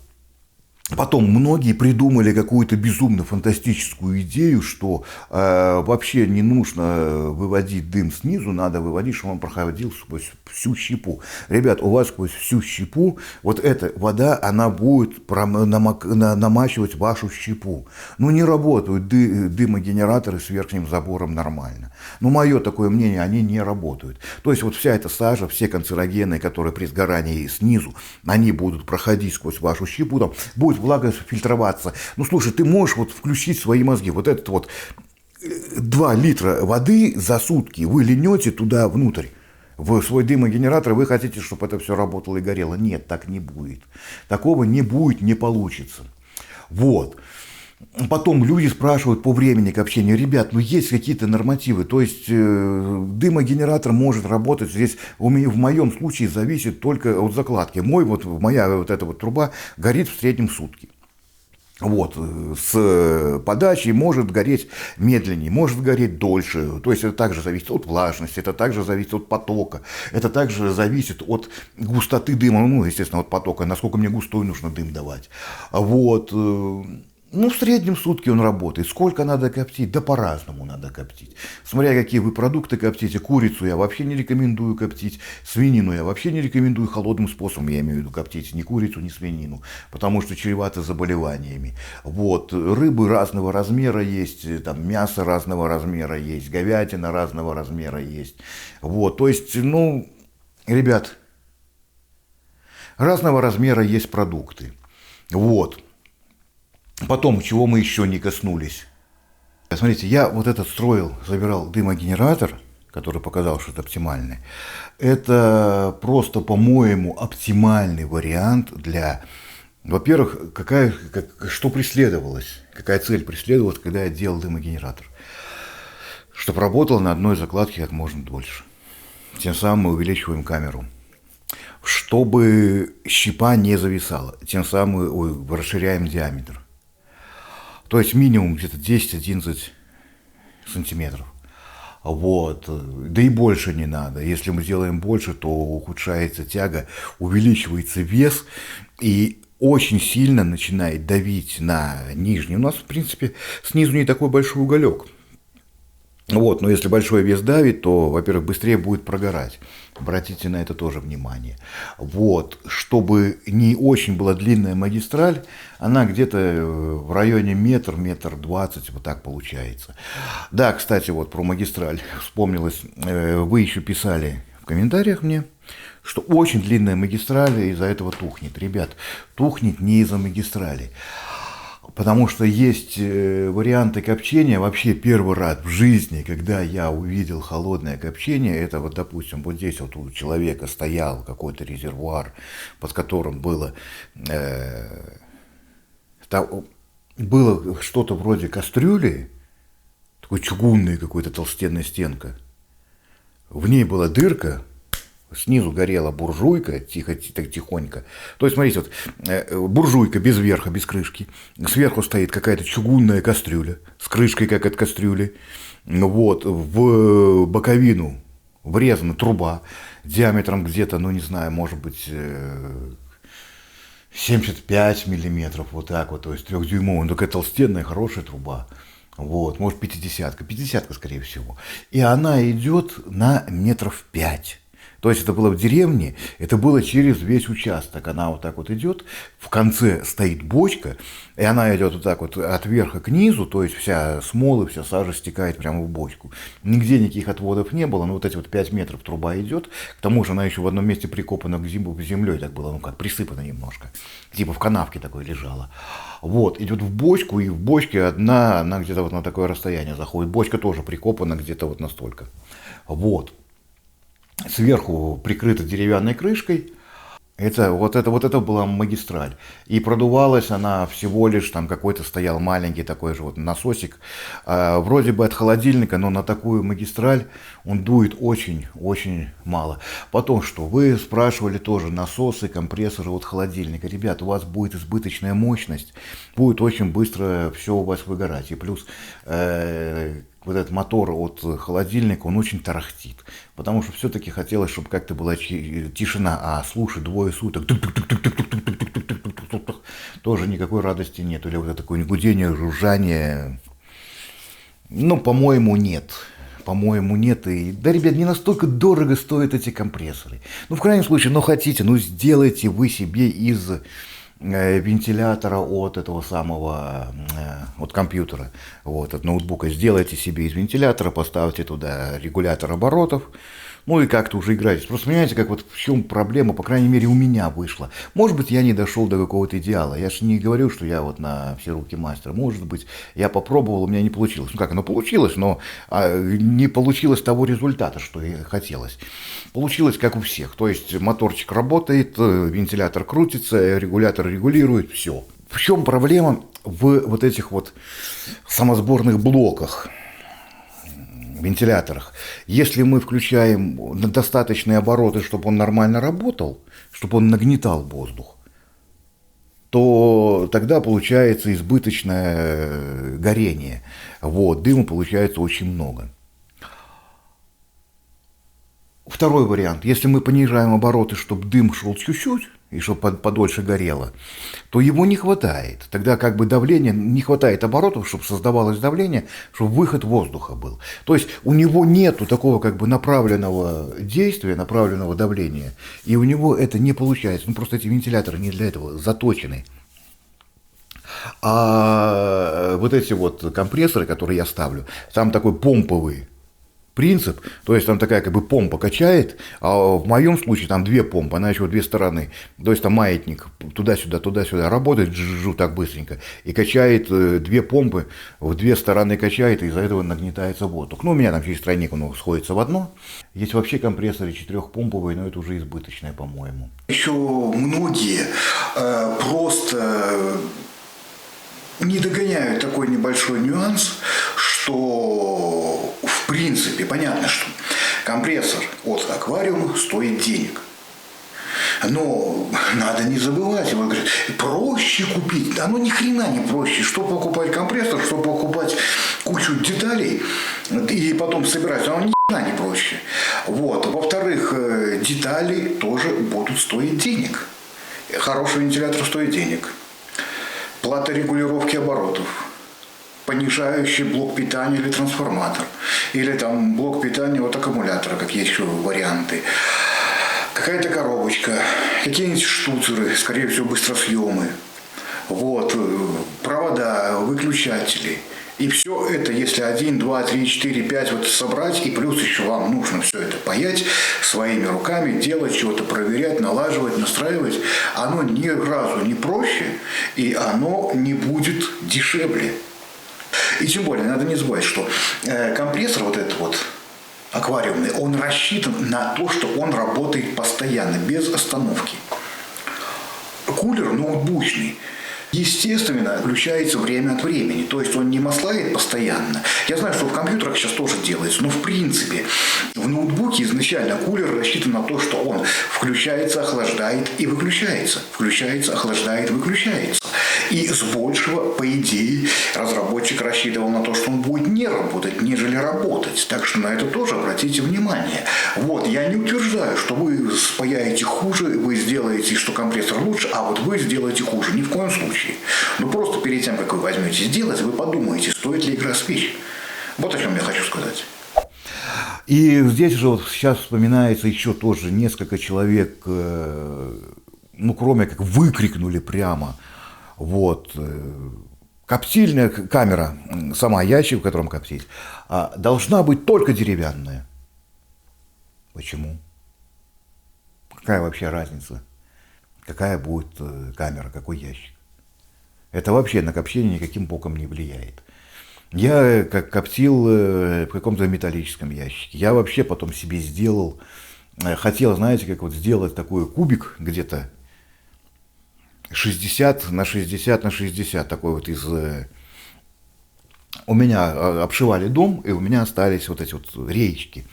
Потом многие придумали какую-то безумно фантастическую идею, что вообще не нужно выводить дым снизу, надо выводить, чтобы он проходил сквозь всю щепу. Ребят, у вас сквозь всю щепу вот эта вода, она будет намачивать вашу щепу. Ну не работают дымогенераторы с верхним забором нормально. Ну мое такое мнение, они не работают. То есть вот вся эта сажа, все канцерогены, которые при сгорании снизу, они будут проходить сквозь вашу щепу, там будет влага фильтроваться. Ну, слушай, ты можешь вот включить свои мозги. Вот этот вот 2 литра воды за сутки вы льнете туда внутрь, в свой дымогенератор, вы хотите, чтобы это все работало и горело. Нет, так не будет. Такого не будет, не получится. Вот. Потом люди спрашивают по времени коптения. Ребят, ну есть какие-то нормативы. То есть дымогенератор может работать. Здесь в моем случае зависит только от закладки. Моя вот эта вот труба горит в среднем сутки. Вот, с подачей может гореть медленнее, может гореть дольше. То есть это также зависит от влажности, это также зависит от потока, это также зависит от густоты дыма, ну, естественно, от потока, насколько мне густой нужно дым давать. Вот. Ну, в среднем сутки он работает. Сколько надо коптить? Да по-разному надо коптить. Смотря какие вы продукты коптите. Курицу я вообще не рекомендую коптить. Свинину я вообще не рекомендую холодным способом, я имею в виду, коптить. Ни курицу, ни свинину. Потому что чревато заболеваниями. Вот. Рыбы разного размера есть. Там мясо разного размера есть. Говядина разного размера есть. Вот. То есть, ну, ребят, разного размера есть продукты. Вот. Потом, чего мы еще не коснулись. Смотрите, я вот этот строил, забирал дымогенератор, который показал, что это оптимальный. Это просто, по-моему, оптимальный вариант для... Во-первых, что преследовалось, какая цель преследовалась, когда я делал дымогенератор. Чтобы работал на одной закладке как можно дольше. Тем самым мы увеличиваем камеру. Чтобы щепа не зависала. Тем самым мы расширяем диаметр. То есть минимум где-то 10-11 сантиметров. Вот. Да и больше не надо. Если мы делаем больше, то ухудшается тяга, увеличивается вес и очень сильно начинает давить на нижний. У нас, в принципе, снизу не такой большой уголек. Вот, но если большой вес давит, то, во-первых, быстрее будет прогорать. Обратите на это тоже внимание. Вот, чтобы не очень была длинная магистраль, она где-то в районе метр 20, вот так получается. Да, кстати, вот про магистраль вспомнилось, вы еще писали в комментариях мне, что очень длинная магистраль из-за этого тухнет. Ребят, тухнет не из-за магистрали. Потому что есть варианты копчения. Вообще первый раз в жизни, когда я увидел холодное копчение, это вот, допустим, вот здесь вот у человека стоял какой-то резервуар, под которым было что-то вроде кастрюли, такой чугунная какой-то толстенная стенка. В ней была дырка, снизу горела буржуйка, тихонько. То есть, смотрите, вот буржуйка без верха, без крышки. Сверху стоит какая-то чугунная кастрюля с крышкой, как от кастрюли. Вот, в боковину врезана труба диаметром где-то, ну не знаю, может быть, 75 миллиметров, вот так вот, то есть 3-дюймовая, такая толстенная, хорошая труба. Вот, может, 50-ка, скорее всего. И она идет на метров 5. То есть это было в деревне, это было через весь участок. Она вот так вот идет, в конце стоит бочка, и она идет вот так вот от верха к низу, то есть вся смола, вся сажа стекает прямо в бочку. Нигде никаких отводов не было, но вот эти вот 5 метров труба идет, к тому же она еще в одном месте прикопана к землей, так было, ну как, присыпана немножко, типа в канавке такой лежала. Вот, идет в бочку, и в бочке она где-то вот на такое расстояние заходит. Бочка тоже прикопана где-то вот настолько. Вот. Сверху прикрыта деревянной крышкой. Это была магистраль. И продувалась она всего лишь, там какой-то стоял маленький такой же вот насосик. Вроде бы от холодильника, но на такую магистраль он дует очень-очень мало. Потом что? Вы спрашивали тоже насосы, компрессоры от холодильника. Ребят, у вас будет избыточная мощность, будет очень быстро все у вас выгорать. И плюс вот этот мотор от холодильника, он очень тарахтит. Потому что все-таки хотелось, чтобы как-то была тишина. А слушай, 2 суток, тоже никакой радости нет. Или вот это такое гудение, жужжание. Ну, по-моему, нет. По-моему, нет. И, да, ребят, не настолько дорого стоят эти компрессоры. Ну, в крайнем случае, ну, хотите, ну, сделайте вы себе из вентилятора от этого самого, от компьютера, вот, от ноутбука. Сделайте себе из вентилятора, поставьте туда регулятор оборотов, ну и как-то уже играетесь. Просто понимаете, как вот в чем проблема, по крайней мере, у меня вышла. Может быть, я не дошел до какого-то идеала. Я же не говорю, что я вот на все руки мастер. Может быть, я попробовал, у меня не получилось. Ну как, оно получилось, но не получилось того результата, что и хотелось. Получилось как у всех. То есть моторчик работает, вентилятор крутится, регулятор регулирует, все. В чем проблема в вот этих вот самосборных блоках? Вентиляторах. Если мы включаем достаточные обороты, чтобы он нормально работал, чтобы он нагнетал воздух, то тогда получается избыточное горение. Вот, дыма получается очень много. Второй вариант. Если мы понижаем обороты, чтобы дым шел чуть-чуть, и чтобы подольше горело, то его не хватает. Тогда как бы давление, не хватает оборотов, чтобы создавалось давление, чтобы выход воздуха был. То есть у него нету такого как бы направленного действия, направленного давления, и у него это не получается. Ну просто эти вентиляторы не для этого заточены. А вот эти вот компрессоры, которые я ставлю, там такой помповый принцип, то есть там такая как бы помпа качает, а в моем случае там 2 помпы, она еще в 2 стороны, то есть там маятник туда-сюда работает так быстренько и качает 2 помпы, в 2 стороны качает, и из-за этого нагнетается воздух. Ну, у меня там через тройник он сходится в одно. Есть вообще компрессоры 4-помповые, но это уже избыточное, по-моему. Еще многие просто не догоняют такой небольшой нюанс, что в принципе понятно, что компрессор от аквариума стоит денег. Но надо не забывать, его говорят, проще купить. Оно ни хрена не проще. Что покупать компрессор, что покупать кучу деталей и потом собирать, оно ни хрена не проще. Вот. Во-вторых, детали тоже будут стоить денег. Хороший вентилятор стоит денег. Плата регулировки оборотов, понижающий блок питания или трансформатор, или там блок питания от аккумулятора, как есть еще варианты. Какая-то коробочка, какие-нибудь штуцеры, скорее всего, быстросъемы, вот, провода, выключатели.
И все это, если 1, 2, 3, 4, 5 вот собрать, и плюс еще вам нужно все это паять своими руками, делать, чего-то проверять, налаживать, настраивать, оно ни разу не проще, и оно не будет дешевле. И тем более, надо не забывать, что компрессор вот этот вот аквариумный, он рассчитан на то, что он работает постоянно, без остановки. Кулер ноутбучный, естественно, включается время от времени. То есть он не маслает постоянно. Я знаю, что в компьютерах сейчас тоже делается, но в принципе в ноутбуке изначально кулер рассчитан на то, что он включается, охлаждает и выключается. Включается, охлаждает, выключается. И с большего, по идее, разработчик рассчитывал на то, что он будет не работать, нежели работать. Так что на это тоже обратите внимание. Вот, я не утверждаю, что вы спаяете хуже, вы сделаете, что компрессор лучше, а вот вы сделаете хуже. Ни в коем случае. Но просто перед тем, как вы возьмете сделать, вы подумаете, стоит ли игра свеч. Вот о чем я хочу сказать.
И здесь же вот сейчас вспоминается еще тоже несколько человек, ну, кроме как выкрикнули прямо, вот, коптильная камера, сама ящик, в котором коптить, должна быть только деревянная. Почему? Какая вообще разница? Какая будет камера, какой ящик? Это вообще на копчение никаким боком не влияет. Я как коптил в каком-то металлическом ящике. Я вообще потом себе сделал, хотел, знаете, как вот сделать такой кубик где-то 60 на 60 на 60, такой вот из... У меня обшивали дом, и у меня остались вот эти вот реечки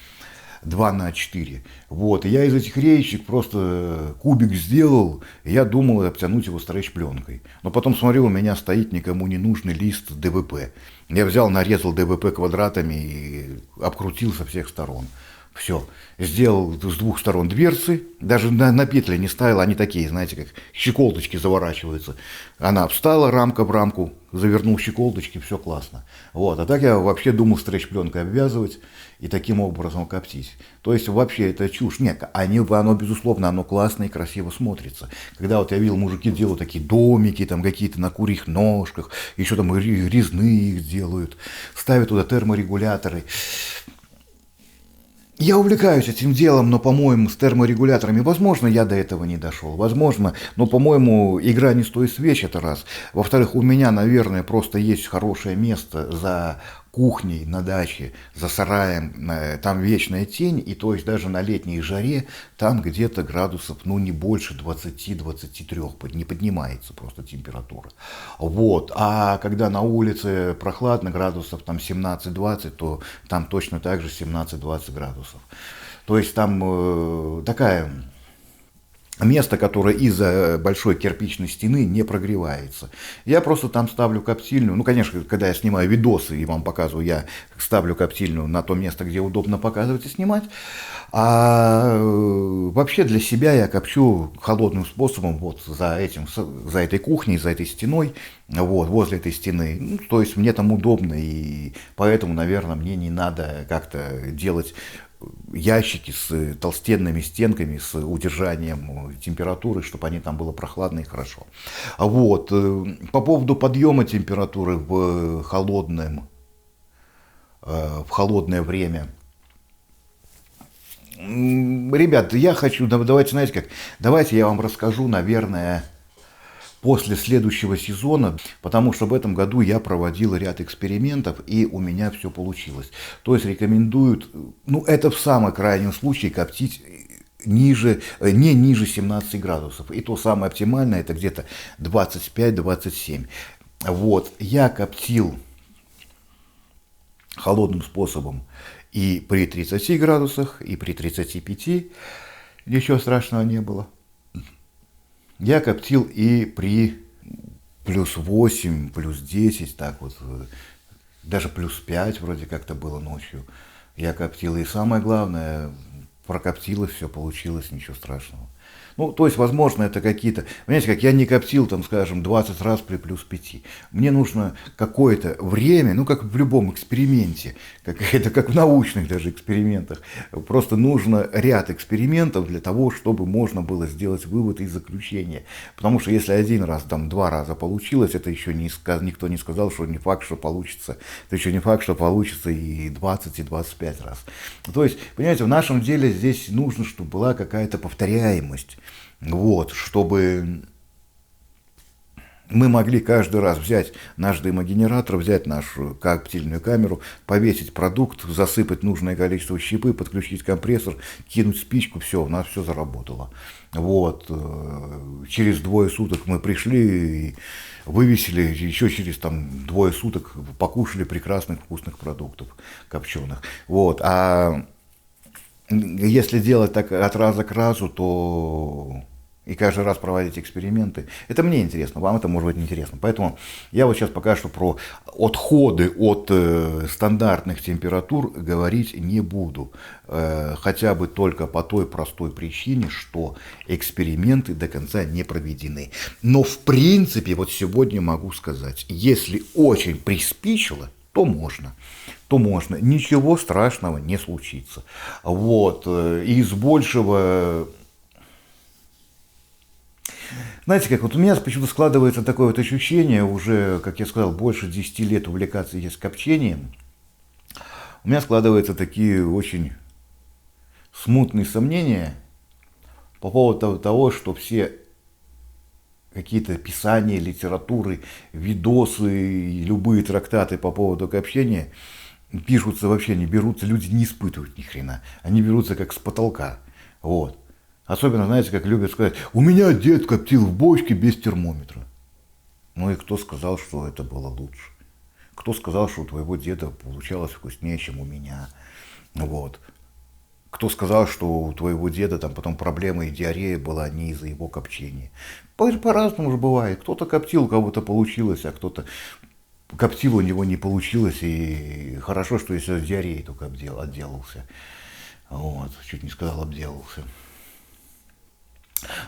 2 на 4. Вот, и я из этих реечек просто кубик сделал, и я думал обтянуть его стретч-пленкой. Но потом смотрю, у меня стоит никому не нужный лист ДВП. Я взял, нарезал ДВП квадратами и обкрутил со всех сторон. Все. Сделал с двух сторон дверцы, даже на петли не ставил, они такие, знаете, как щеколдочки заворачиваются. Она встала, рамка в рамку, завернул щеколдочки, все классно. Вот. А так я вообще думал стретч-пленкой обвязывать и таким образом коптить. То есть вообще это чушь. Нет, оно, безусловно, оно классно и красиво смотрится. Когда вот я видел, мужики делают такие домики, там какие-то на курьих ножках, еще там резные их делают, ставят туда терморегуляторы. Я увлекаюсь этим делом, но, по-моему, с терморегуляторами, возможно, я до этого не дошел, возможно, но, по-моему, игра не стоит свеч, это раз. Во-вторых, у меня, наверное, просто есть хорошее место за кухней на даче, за сараем, там вечная тень, и то есть даже на летней жаре там где-то градусов, ну, не больше 20-23, не поднимается просто температура. Вот, а когда на улице прохладно, градусов там 17-20, то там точно так же 17-20 градусов. То есть там такая... Место, которое из-за большой кирпичной стены не прогревается. Я просто там ставлю коптильню. Ну, конечно, когда я снимаю видосы и вам показываю, я ставлю коптильню на то место, где удобно показывать и снимать. А вообще для себя я копчу холодным способом вот за этой кухней, за этой стеной, вот, возле этой стены. Ну, то есть мне там удобно, и поэтому, наверное, мне не надо как-то делать ящики с толстенными стенками, с удержанием температуры, чтобы они там было прохладно и хорошо. Вот. По поводу подъема температуры в холодное время. Ребят, я хочу, давайте, знаете как, давайте я вам расскажу, наверное, после следующего сезона, потому что в этом году я проводил ряд экспериментов, и у меня все получилось. То есть рекомендуют, ну это в самом крайнем случае коптить не ниже 17 градусов. И то самое оптимальное это где-то 25-27. Вот, я коптил холодным способом и при 30 градусах, и при 35, ничего страшного не было. Я коптил и при плюс 8, плюс 10, так вот, даже плюс 5 вроде как-то было ночью. Я коптил, и самое главное, прокоптилось, все получилось, ничего страшного. Ну, то есть, возможно, это какие-то... Понимаете, как я не коптил, там, скажем, 20 раз при плюс 5. Мне нужно какое-то время, ну, как в любом эксперименте, это как в научных даже экспериментах. Просто нужно ряд экспериментов для того, чтобы можно было сделать вывод и заключение. Потому что если один раз, там, 2 раза получилось, это еще никто не сказал, что не факт, что получится. Это еще не факт, что получится и 20, и 25 раз. То есть, понимаете, в нашем деле здесь нужно, чтобы была какая-то повторяемость. Вот, чтобы мы могли каждый раз взять наш дымогенератор, взять нашу коптильную камеру, повесить продукт, засыпать нужное количество щепы, подключить компрессор, кинуть спичку, все, у нас все заработало. Вот, через 2 суток мы пришли и вывесили, еще через там 2 суток покушали прекрасных вкусных продуктов копченых. Вот, а если делать так от раза к разу, то и каждый раз проводить эксперименты, это мне интересно, вам это может быть неинтересно. Поэтому я вот сейчас пока что про отходы от стандартных температур говорить не буду. Хотя бы только по той простой причине, что эксперименты до конца не проведены. Но в принципе, вот сегодня могу сказать, если очень приспичило, то можно. Ничего страшного не случится. Вот. Из большего... Знаете, как вот у меня почему-то складывается такое вот ощущение, уже, как я сказал, больше 10 лет увлекаться с копчением, у меня складываются такие очень смутные сомнения по поводу того, что все какие-то писания, литературы, видосы, любые трактаты по поводу копчения пишутся вообще, не берутся, люди не испытывают ни хрена, они берутся как с потолка, вот. Особенно, знаете, как любят сказать, у меня дед коптил в бочке без термометра. Ну и кто сказал, что это было лучше? Кто сказал, что у твоего деда получалось вкуснее, чем у меня? Вот. Кто сказал, что у твоего деда там потом проблема и диарея была не из-за его копчения? По-разному же бывает. Кто-то коптил, у кого-то получилось, а кто-то коптил, у него не получилось. И хорошо, что если с диареей только отделался. Вот. Чуть не сказал, обделался.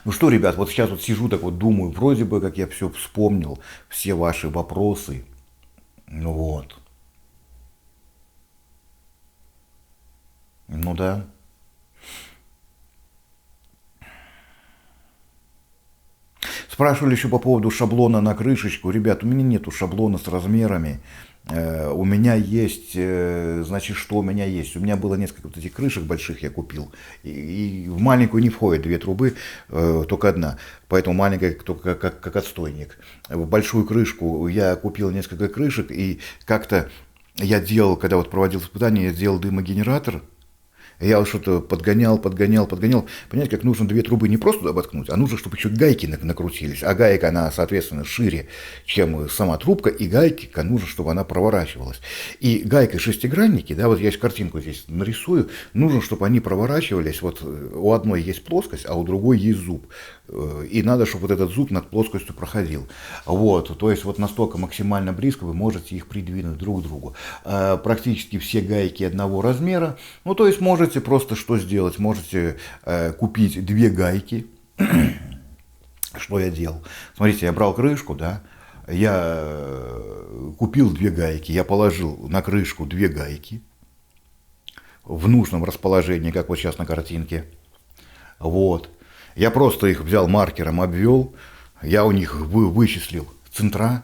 Ну что, ребят, вот сейчас вот сижу, так вот думаю, вроде бы, как я все вспомнил, все ваши вопросы. Ну вот. Ну да. Спрашивали еще по поводу шаблона на крышечку. Ребят, у меня нету шаблона с размерами. У меня есть, значит, что у меня есть? У меня было несколько вот этих крышек больших, я купил. И в маленькую не входит 2 трубы, только одна. Поэтому маленькая только как отстойник. В большую крышку я купил несколько крышек. И как-то я делал, когда вот проводил испытания, я делал дымогенератор. Я вот что-то подгонял. Понимаете, как нужно 2 трубы не просто туда воткнуть, а нужно, чтобы еще гайки накрутились. А гайка, она, соответственно, шире, чем сама трубка, и гайки нужно, чтобы она проворачивалась. И гайкой шестигранники, да, вот я картинку здесь нарисую, нужно, чтобы они проворачивались. Вот у одной есть плоскость, а у другой есть зуб. И надо, чтобы вот этот зуб над плоскостью проходил. Вот, то есть вот настолько максимально близко вы можете их придвинуть друг к другу. Практически все гайки одного размера. Ну, то есть можете просто что сделать? Можете купить 2 гайки. Что я делал? Смотрите, я брал крышку, да, я купил 2 гайки, я положил на крышку 2 гайки в нужном расположении, как вот сейчас на картинке. Вот. Я просто их взял маркером, обвел, я у них вычислил центра,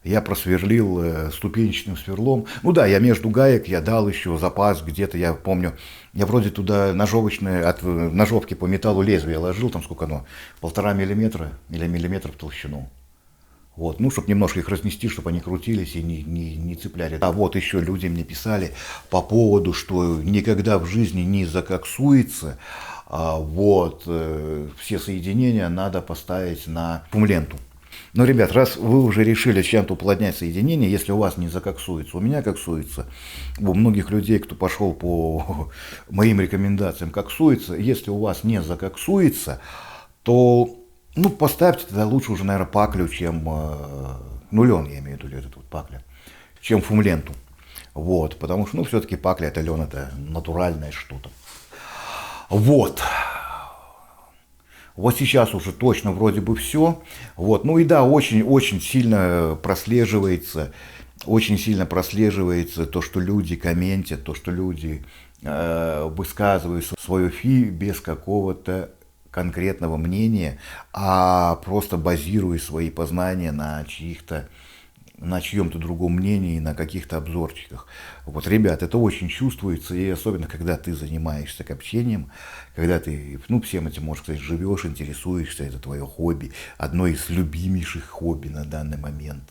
я просверлил ступенчатым сверлом. Ну да, я между гаек я дал еще запас где-то, я помню, я вроде туда ножовочное, от ножовки по металлу лезвие ложил, там сколько оно, 1,5 миллиметра или миллиметр в толщину. Вот, ну, чтобы немножко их разнести, чтобы они крутились и не цепляли. А вот еще люди мне писали по поводу, что никогда в жизни не закоксуется. Вот, все соединения надо поставить на фумленту. Но, ребят, раз вы уже решили чем-то уплотнять соединение, если у вас не закоксуется, у меня коксуется, у многих людей, кто пошел по моим рекомендациям, коксуется, если у вас не закоксуется, то, ну, поставьте тогда лучше уже, наверное, паклю, чем, ну, лен, я имею в виду, этот вот пакля, чем фумленту. Вот, потому что, ну, все-таки пакля, это лен, это натуральное что-то. Вот. Вот сейчас уже точно вроде бы все. Вот. Ну и да, очень сильно прослеживается, то, что люди комментят, то, что люди высказывают свое фи без какого-то конкретного мнения, а просто базируя свои познания на чьем-то другом мнении, на каких-то обзорчиках. Вот, ребят, это очень чувствуется, и особенно, когда ты занимаешься общением, когда ты, всем этим, можно сказать, живешь, интересуешься, это твое хобби, одно из любимейших хобби на данный момент,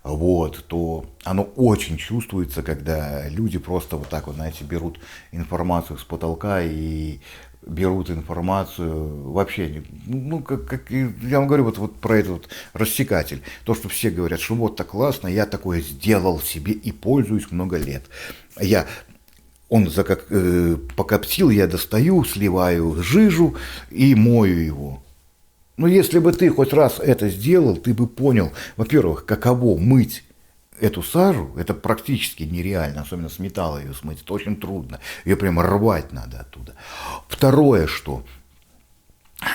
вот, то оно очень чувствуется, когда люди просто вот так вот, знаете, берут информацию с потолка и берут информацию вообще, как я вам говорю, вот про этот вот рассекатель. То, что все говорят, что вот так классно, я такое сделал себе и пользуюсь много лет. Покоптил, я достаю, сливаю жижу и мою его. Но если бы ты хоть раз это сделал, ты бы понял, во-первых, каково мыть эту сажу, это практически нереально, особенно с металла ее смыть, это очень трудно, ее прямо рвать надо оттуда. Второе, что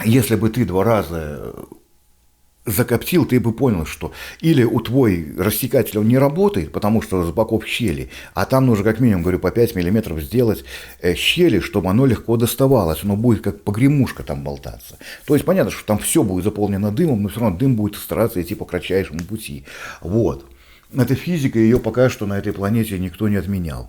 если бы ты 2 раза закоптил, ты бы понял, что или у твой рассекатель он не работает, потому что с боков щели, а там нужно как минимум, говорю, по 5 миллиметров сделать щели, чтобы оно легко доставалось, оно будет как погремушка там болтаться. То есть понятно, что там все будет заполнено дымом, но все равно дым будет стараться идти по кратчайшему пути. Вот. Это физика, ее пока что на этой планете никто не отменял.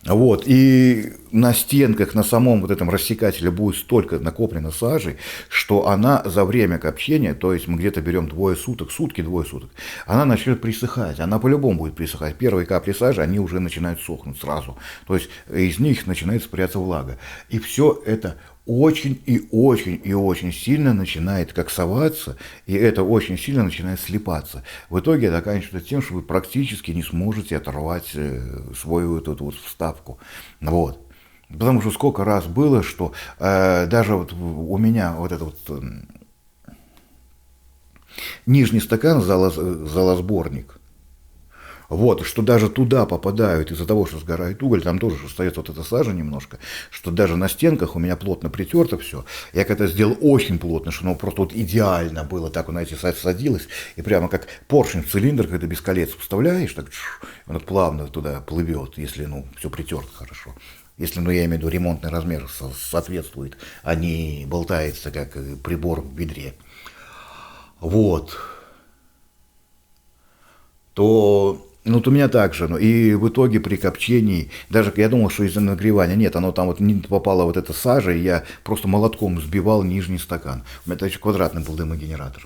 Вот, и на стенках, на самом вот этом рассекателе будет столько накоплено сажи, что она за время копчения, то есть мы где-то берем 2 суток, двое суток, она начнет присыхать, она по-любому будет присыхать. Первые капли сажи, они уже начинают сохнуть сразу, то есть из них начинает испаряться влага. И все это очень и очень сильно начинает коксоваться, и это очень сильно начинает слипаться. В итоге это оканчивается тем, что вы практически не сможете оторвать свою эту вот вставку. Вот. Потому что сколько раз было, что даже вот у меня вот этот вот нижний стакан, залосборник, вот, что даже туда попадают из-за того, что сгорает уголь, там тоже остается вот эта сажа немножко, что даже на стенках у меня плотно притерто все. Я когда сделал очень плотно, что оно просто вот идеально было, так, знаете, садилось, и прямо как поршень в цилиндр, когда без колец вставляешь, так он плавно туда плывет, если, все притерто хорошо. Если, я имею в виду, ремонтный размер соответствует, а не болтается, как прибор в ведре. Вот. То у меня так же, и в итоге при копчении, даже я думал, что из-за нагревания, нет, оно там вот не попало вот эта сажа, и я просто молотком сбивал нижний стакан. У меня еще квадратный был дымогенератор.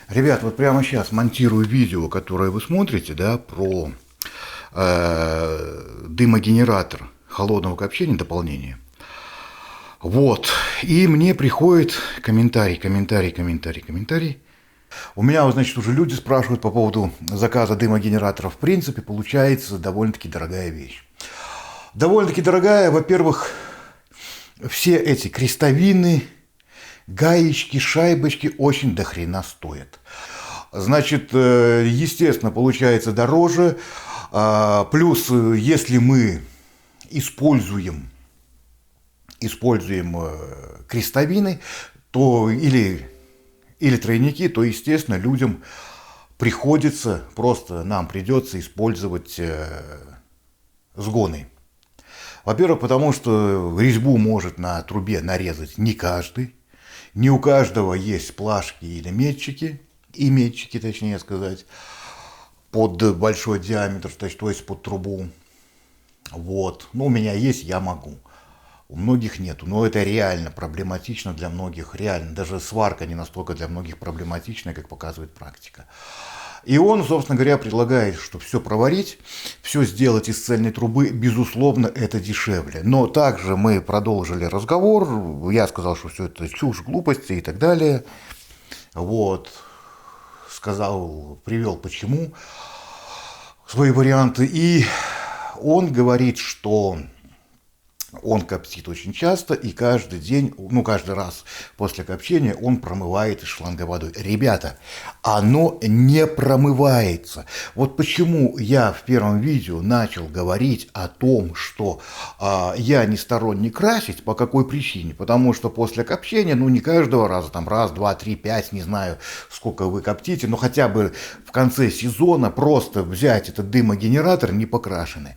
Ребят, вот прямо сейчас монтирую видео, которое вы смотрите, да, про дымогенератор холодного копчения, дополнение. Вот, и мне приходит комментарий. У меня, значит, уже люди спрашивают по поводу заказа дымогенератора. В принципе, получается довольно-таки дорогая вещь. Довольно-таки дорогая, во-первых, все эти крестовины, гаечки, шайбочки очень дохрена стоят. Значит, естественно, получается дороже. Плюс, если мы используем крестовины, то или тройники, то, естественно, людям нам придется использовать сгоны. Во-первых, потому что резьбу может на трубе нарезать не каждый, не у каждого есть плашки или метчики, точнее сказать, под большой диаметр, то есть под трубу. Вот. У меня есть, я могу. У многих нету, но это реально проблематично для многих, реально, даже сварка не настолько для многих проблематичная, как показывает практика. И он, собственно говоря, предлагает, что все проварить, все сделать из цельной трубы, безусловно, это дешевле. Но также мы продолжили разговор, я сказал, что все это чушь, глупости и так далее. Вот, привел почему, свои варианты, и он говорит, что Он коптит очень часто, и каждый день, ну, каждый раз после копчения он промывает из шланга водой. Ребята, оно не промывается. Вот почему я в первом видео начал говорить о том, что я не сторонник красить, по какой причине? Потому что после копчения, ну, не каждого раза, там, раз, два, три, пять, не знаю, сколько вы коптите, но хотя бы в конце сезона просто взять этот дымогенератор не покрашенный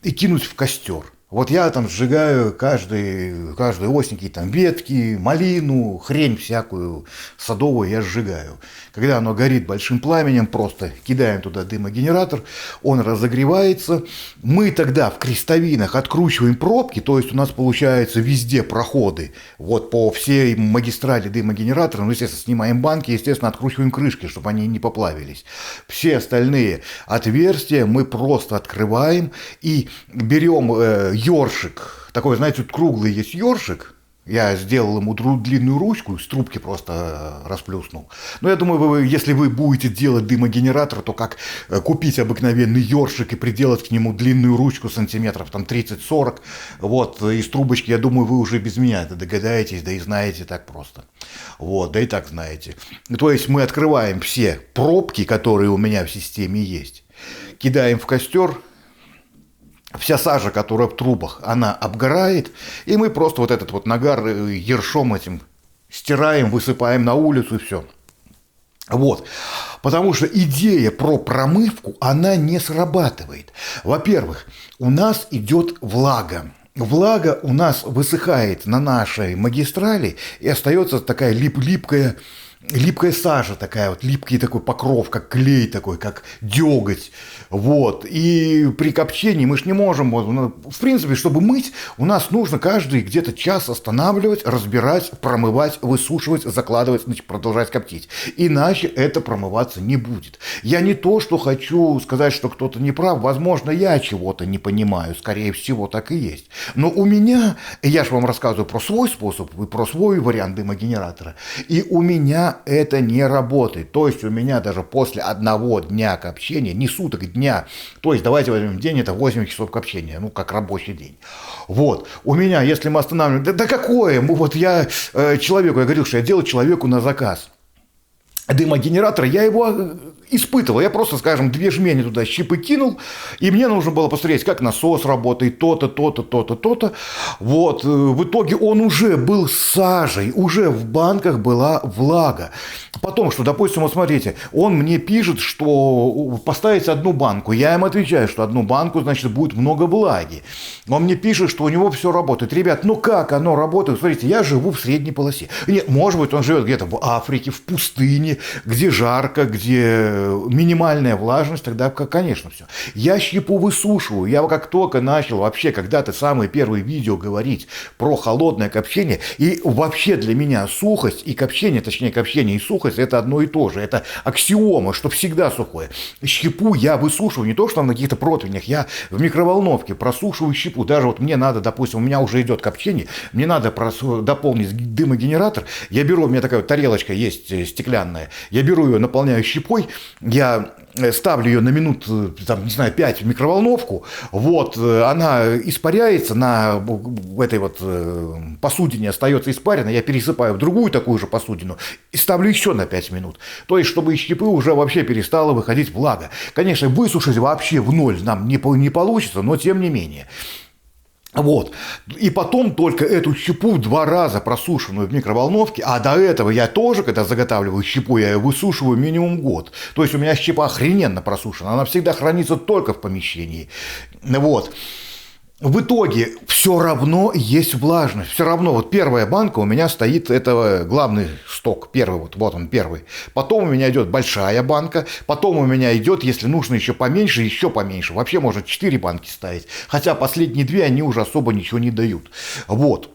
и кинуть в костер. Вот я там сжигаю каждую осень какие-то там ветки, малину, хрень всякую садовую я сжигаю. Когда оно горит большим пламенем, просто кидаем туда дымогенератор, он разогревается. Мы тогда в крестовинах откручиваем пробки, то есть у нас получается везде проходы. Вот по всей магистрали дымогенератора, ну, естественно, снимаем банки, естественно, откручиваем крышки, чтобы они не поплавились. Все остальные отверстия мы просто открываем и берем ёршик, такой, знаете, вот круглый есть ёршик, я сделал ему длинную ручку, с трубки просто расплюснул. Но я думаю, если вы будете делать дымогенератор, то как купить обыкновенный ёршик и приделать к нему длинную ручку сантиметров там 30-40, вот, из трубочки, я думаю, вы уже без меня это догадаетесь, да и знаете так просто. Вот, да и так знаете. То есть мы открываем все пробки, которые у меня в системе есть, кидаем в костер. Вся сажа, которая в трубах, она обгорает, и мы просто вот этот вот нагар ершом этим стираем, высыпаем на улицу и все. Вот. Потому что идея про промывку, она не срабатывает. Во-первых, у нас идет влага. Влага у нас высыхает на нашей магистрали, и остается такая липкая сажа, такая вот, липкий такой покров, как клей такой, как деготь. Вот. И при копчении мы ж не можем, в принципе, чтобы мыть, у нас нужно каждый где-то час останавливать, разбирать, промывать, высушивать, закладывать, значит, продолжать коптить. Иначе это промываться не будет. Я не то, что хочу сказать, что кто-то не прав, возможно, я чего-то не понимаю, скорее всего, так и есть. Но у меня, я же вам рассказываю про свой способ и про свой вариант дымогенератора, и у меня это не работает. То есть у меня даже после одного дня копчения, не суток, дня, то есть давайте возьмем день, это 8 часов копчения, ну как рабочий день. Вот, у меня, если мы останавливаем, да какое, вот я человеку, я говорил, что я делаю человеку на заказ дымогенератор, я его испытывал. Я просто, скажем, 2 жмени туда щипы кинул, и мне нужно было посмотреть, как насос работает, то-то, то-то, то-то, то-то. Вот, в итоге он уже был с сажей, уже в банках была влага. Потом, что, допустим, вот смотрите, он мне пишет, что поставить одну банку. Я ему отвечаю, что одну банку, значит, будет много влаги. Он мне пишет, что у него все работает. Ребят, ну как оно работает? Смотрите, я живу в средней полосе. Нет, может быть, он живет где-то в Африке, в пустыне, где жарко, где минимальная влажность, тогда, конечно, все. Я щепу высушиваю. Я как только начал вообще когда-то самые первые видео говорить про холодное копчение, и вообще для меня сухость и копчение, точнее копчение и сухость, это одно и то же. Это аксиома, что всегда сухое. Щепу я высушиваю не то, что на каких-то противнях, я в микроволновке просушиваю щепу. Даже вот мне надо, допустим, у меня уже идет копчение, мне надо дополнить дымогенератор. Я беру, у меня такая вот тарелочка есть стеклянная, я беру ее, наполняю щепой, я ставлю ее на минут, там, не знаю, 5 в микроволновку, вот, она испаряется, в этой вот посудине остается испарина, я пересыпаю в другую такую же посудину и ставлю еще на 5 минут. То есть, чтобы из щепы уже вообще перестала выходить влага. Конечно, высушить вообще в ноль нам не получится, но тем не менее. Вот. И потом только эту щепу 2 раза просушенную в микроволновке, а до этого я тоже, когда заготавливаю щепу, я ее высушиваю минимум год. То есть у меня щепа охрененно просушена, она всегда хранится только в помещении. Вот. В итоге все равно есть влажность, все равно вот первая банка у меня стоит, это главный сток, первый, вот он первый. Потом у меня идет большая банка, потом у меня идет, если нужно еще поменьше, вообще можно 4 банки ставить, хотя последние 2 они уже особо ничего не дают, вот.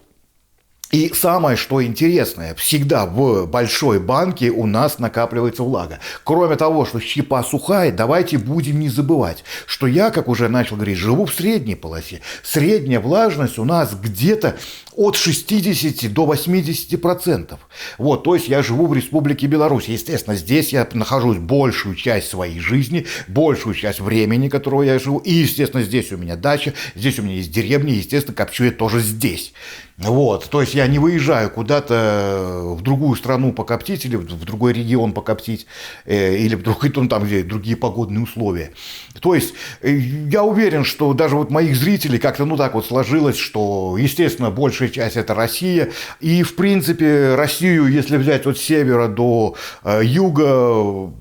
И самое, что интересное, всегда в большой банке у нас накапливается влага. Кроме того, что щепа сухая, давайте будем не забывать, что я, как уже начал говорить, живу в средней полосе. Средняя влажность у нас где-то от 60 до 80%. Вот, то есть я живу в Республике Беларусь. Естественно, здесь я нахожусь большую часть своей жизни, большую часть времени, которого я живу. И, естественно, здесь у меня дача, здесь у меня есть деревня, естественно, копчу я тоже здесь. Вот, то есть я не выезжаю куда-то в другую страну покоптить или в другой регион покоптить, или в другой, там, где другие погодные условия. То есть я уверен, что даже вот моих зрителей как-то так вот сложилось, что, естественно, большая часть это Россия. И, в принципе, Россию, если взять от севера до юга,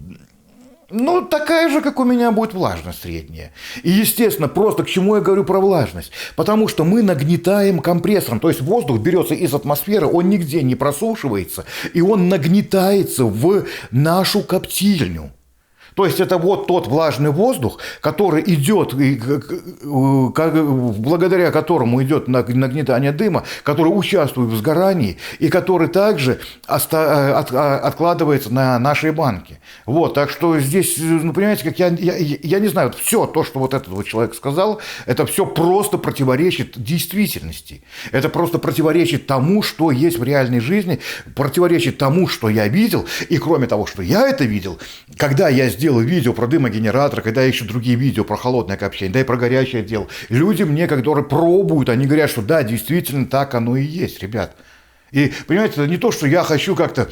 такая же, как у меня, будет влажность средняя. И, естественно, просто к чему я говорю про влажность? Потому что мы нагнетаем компрессором. То есть воздух берется из атмосферы, он нигде не просушивается, и он нагнетается в нашу коптильню. То есть это вот тот влажный воздух, который идет, благодаря которому идет нагнетание дыма, который участвует в сгорании и который также откладывается на нашей банке. Вот, так что здесь, понимаете, как я не знаю, все то, что вот этот вот человек сказал, это все просто противоречит действительности. Это просто противоречит тому, что есть в реальной жизни, противоречит тому, что я видел. И кроме того, что я это видел, когда я сделал видео про дымогенератор, когда я еще другие видео про холодное копчение, да и про горячее делал, люди мне, которые пробуют, они говорят, что да, действительно так оно и есть, ребят. И, понимаете, это не то, что я хочу как-то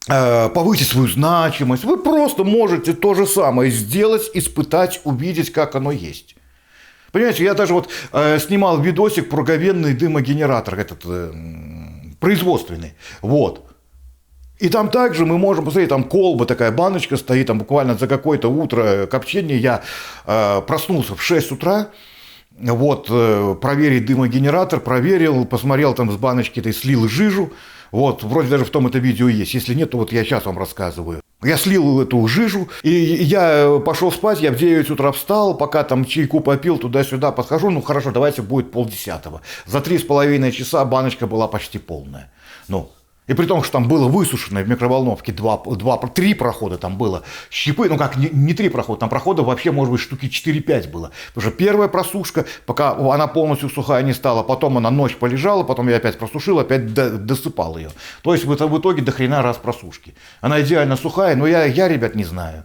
повысить свою значимость. Вы просто можете то же самое сделать, испытать, увидеть, как оно есть. Понимаете, я даже вот снимал видосик про говенный дымогенератор, этот производственный, вот. И там также мы можем посмотреть, там колба такая, баночка стоит, там буквально за какое-то утро копчения я проснулся в 6 утра, вот, проверить дымогенератор, проверил, посмотрел там с баночки этой, слил жижу, вот, вроде даже в том это видео есть, если нет, то вот я сейчас вам рассказываю. Я слил эту жижу, и я пошел спать, я в 9 утра встал, пока там чайку попил, туда-сюда подхожу, хорошо, давайте будет 9:30. За 3,5 часа баночка была почти полная, И при том, что там было высушено в микроволновке 3 прохода там было, щипы, не 3 прохода, там проходов вообще, может быть, штуки 4-5 было. Потому что первая просушка, пока она полностью сухая не стала, потом она ночь полежала, потом я опять просушил, опять досыпал ее. То есть в итоге до хрена раз просушки. Она идеально сухая, но я, ребят, не знаю.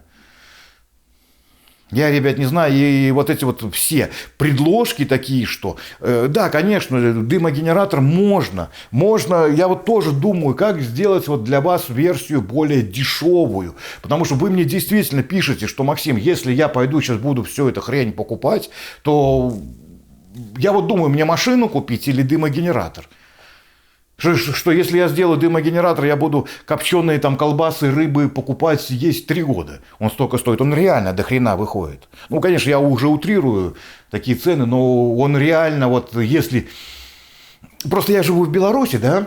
Я, ребят, не знаю, и вот эти вот все предложки такие, что, да, конечно, дымогенератор можно, я вот тоже думаю, как сделать вот для вас версию более дешевую, потому что вы мне действительно пишете, что, Максим, если я пойду сейчас буду всю эту хрень покупать, то я вот думаю, мне машину купить или дымогенератор. Что если я сделаю дымогенератор, я буду копченые там колбасы, рыбы покупать, есть 3 года. Он столько стоит, он реально до хрена выходит. Конечно, я уже утрирую такие цены, но он реально вот если... Просто я живу в Беларуси, да,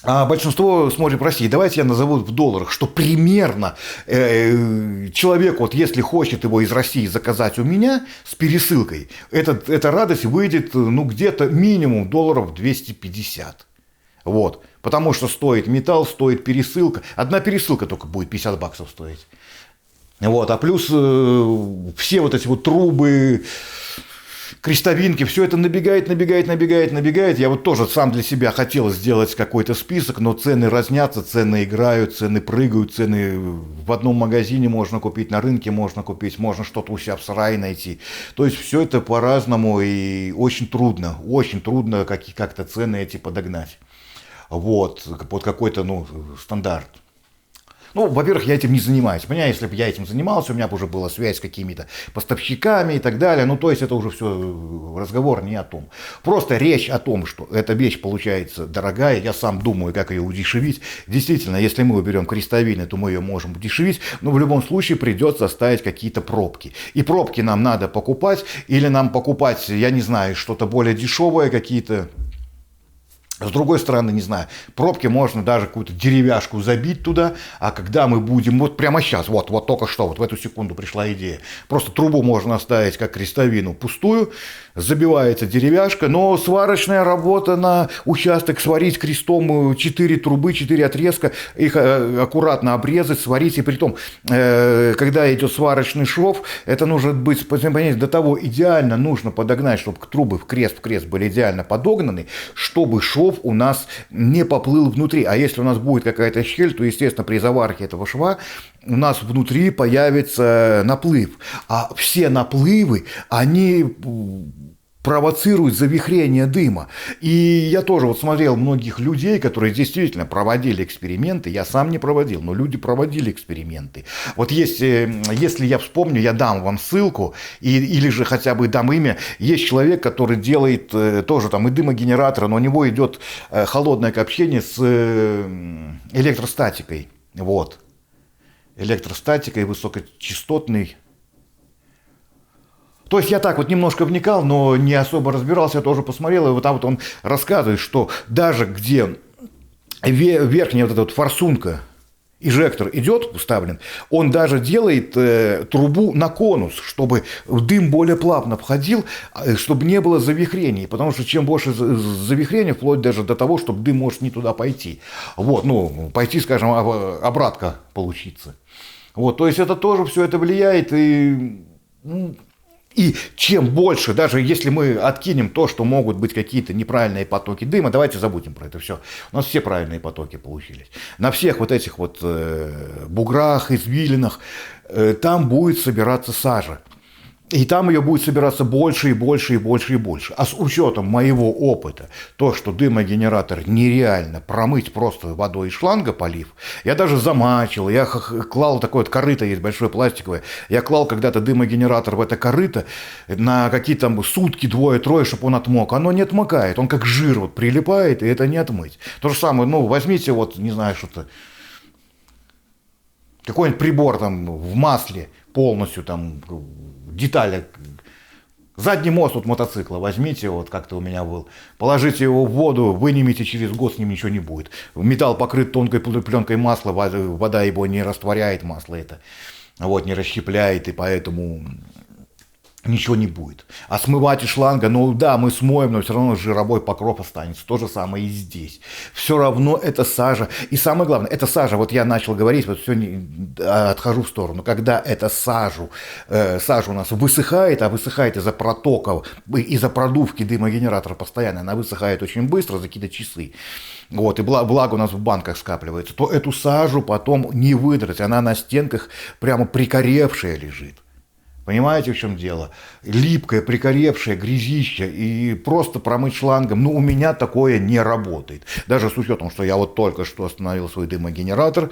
а большинство смотрит в России. Давайте я назову в долларах, что примерно человек, вот если хочет его из России заказать у меня с пересылкой, эта радость выйдет где-то минимум долларов 250. Вот, потому что стоит металл, стоит пересылка. Одна пересылка только будет $50 стоить. Вот, а плюс все вот эти вот трубы, крестовинки, все это набегает. Я вот тоже сам для себя хотел сделать какой-то список, но цены разнятся, цены играют, цены прыгают, цены в одном магазине можно купить, на рынке можно купить, можно что-то у себя в сарае найти. То есть все это по-разному и очень трудно как-то цены эти подогнать. Вот, под какой-то, стандарт. Во-первых, я этим не занимаюсь. Понимаете, если бы я этим занимался, у меня бы уже была связь с какими-то поставщиками и так далее. То есть это уже все разговор не о том. Просто речь о том, что эта вещь получается дорогая. Я сам думаю, как ее удешевить. Действительно, если мы уберем крестовины, то мы ее можем удешевить. Но в любом случае придется ставить какие-то пробки. И пробки нам надо покупать. Или нам покупать, я не знаю, что-то более дешевое, какие-то С другой стороны, не знаю, пробки можно даже какую-то деревяшку забить туда, а когда мы будем, вот прямо сейчас, вот только что, вот в эту секунду пришла идея, просто трубу можно оставить как крестовину пустую, забивается деревяшка, но сварочная работа на участок, сварить крестом 4 трубы, 4 отрезка, их аккуратно обрезать, сварить, и притом, когда идет сварочный шов, это нужно быть, понимаете, до того идеально нужно подогнать, чтобы трубы в крест были идеально подогнаны, чтобы шов у нас не поплыл внутри. А если у нас будет какая-то щель, то, естественно, при заварке этого шва у нас внутри появится наплыв. А все наплывы, они провоцирует завихрение дыма. И я тоже вот смотрел многих людей, которые действительно проводили эксперименты. Я сам не проводил, но люди проводили эксперименты. Вот если я вспомню, я дам вам ссылку, или же хотя бы дам имя. Есть человек, который делает тоже там и дымогенератор, но у него идет холодное общение с электростатикой. Вот. Электростатикой высокочастотной. То есть я так вот немножко вникал, но не особо разбирался, я тоже посмотрел, и вот там вот он рассказывает, что даже где верхняя вот эта вот форсунка, инжектор идет вставлен, он даже делает трубу на конус, чтобы дым более плавно входил, чтобы не было завихрений, потому что чем больше завихрений, вплоть даже до того, чтобы дым может не туда пойти. Вот, ну, пойти, скажем, обратка получиться. Вот, то есть это тоже все это влияет, и чем больше, даже если мы откинем то, что могут быть какие-то неправильные потоки дыма, давайте забудем про это все. У нас все правильные потоки получились. На всех вот этих вот буграх, извилинах, там будет собираться сажа. И там ее будет собираться больше и больше и больше и больше. А с учетом моего опыта, то, что дымогенератор нереально промыть просто водой из шланга полив, я даже замачивал, я клал такое вот корыто, есть большое пластиковое, я клал когда-то дымогенератор в это корыто на какие-то там сутки, двое-трое, чтобы он отмок. Оно не отмокает, он как жир вот прилипает, и это не отмыть. То же самое, ну, возьмите вот, не знаю, что-то, какой-нибудь прибор там в масле полностью там, детали, задний мост от мотоцикла возьмите, вот как-то у меня был, положите его в воду, вынимите, через год с ним ничего не будет. Металл покрыт тонкой пленкой масла, вода его не растворяет, масло это, вот, не расщепляет, и поэтому ничего не будет. А смывать из шланга, ну да, мы смоем, но все равно жировой покров останется. То же самое и здесь. Все равно это сажа. И самое главное, это сажа, вот я начал говорить, вот все, отхожу в сторону. Когда эта сажа у нас высыхает, а высыхает из-за протоков, из-за продувки дымогенератора постоянно, она высыхает очень быстро, за какие-то часы. Вот, и влага у нас в банках скапливается, то эту сажу потом не выдрать, она на стенках прямо прикоревшая лежит. Понимаете, в чем дело? Липкое, прикоревшее, грязище, и просто промыть шлангом, ну, у меня такое не работает. Даже с учетом, что я вот только что остановил свой дымогенератор,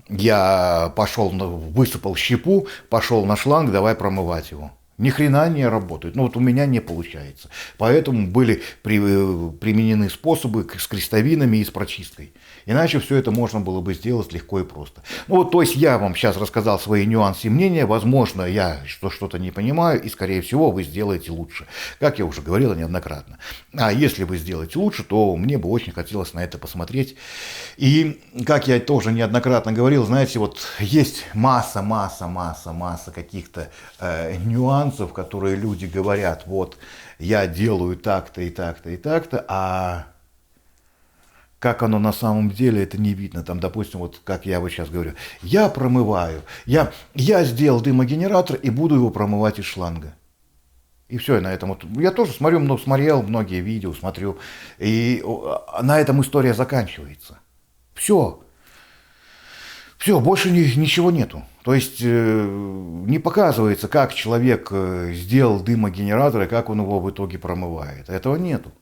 я пошел, высыпал щепу, пошел на шланг, давай промывать его. Ни хрена не работает. Ну вот у меня не получается. Поэтому были применены способы с крестовинами и с прочисткой. Иначе все это можно было бы сделать легко и просто. Ну вот, то есть я вам сейчас рассказал свои нюансы и мнения. Возможно, я что-то не понимаю, и, скорее всего, вы сделаете лучше. Как я уже говорил неоднократно. А если вы сделаете лучше, то мне бы очень хотелось на это посмотреть. И, как я тоже неоднократно говорил, знаете, вот есть масса каких-то нюансов, которые люди говорят, вот, я делаю так-то и так-то и так-то, а как оно на самом деле, это не видно. Там, допустим, вот как я вот сейчас говорю, я промываю, я сделал дымогенератор и буду его промывать из шланга. И все, и на этом вот. Я тоже смотрел многие видео, смотрю, и на этом история заканчивается. Все, больше ничего нету. То есть не показывается, как человек сделал дымогенератор и как он его в итоге промывает. Этого нету.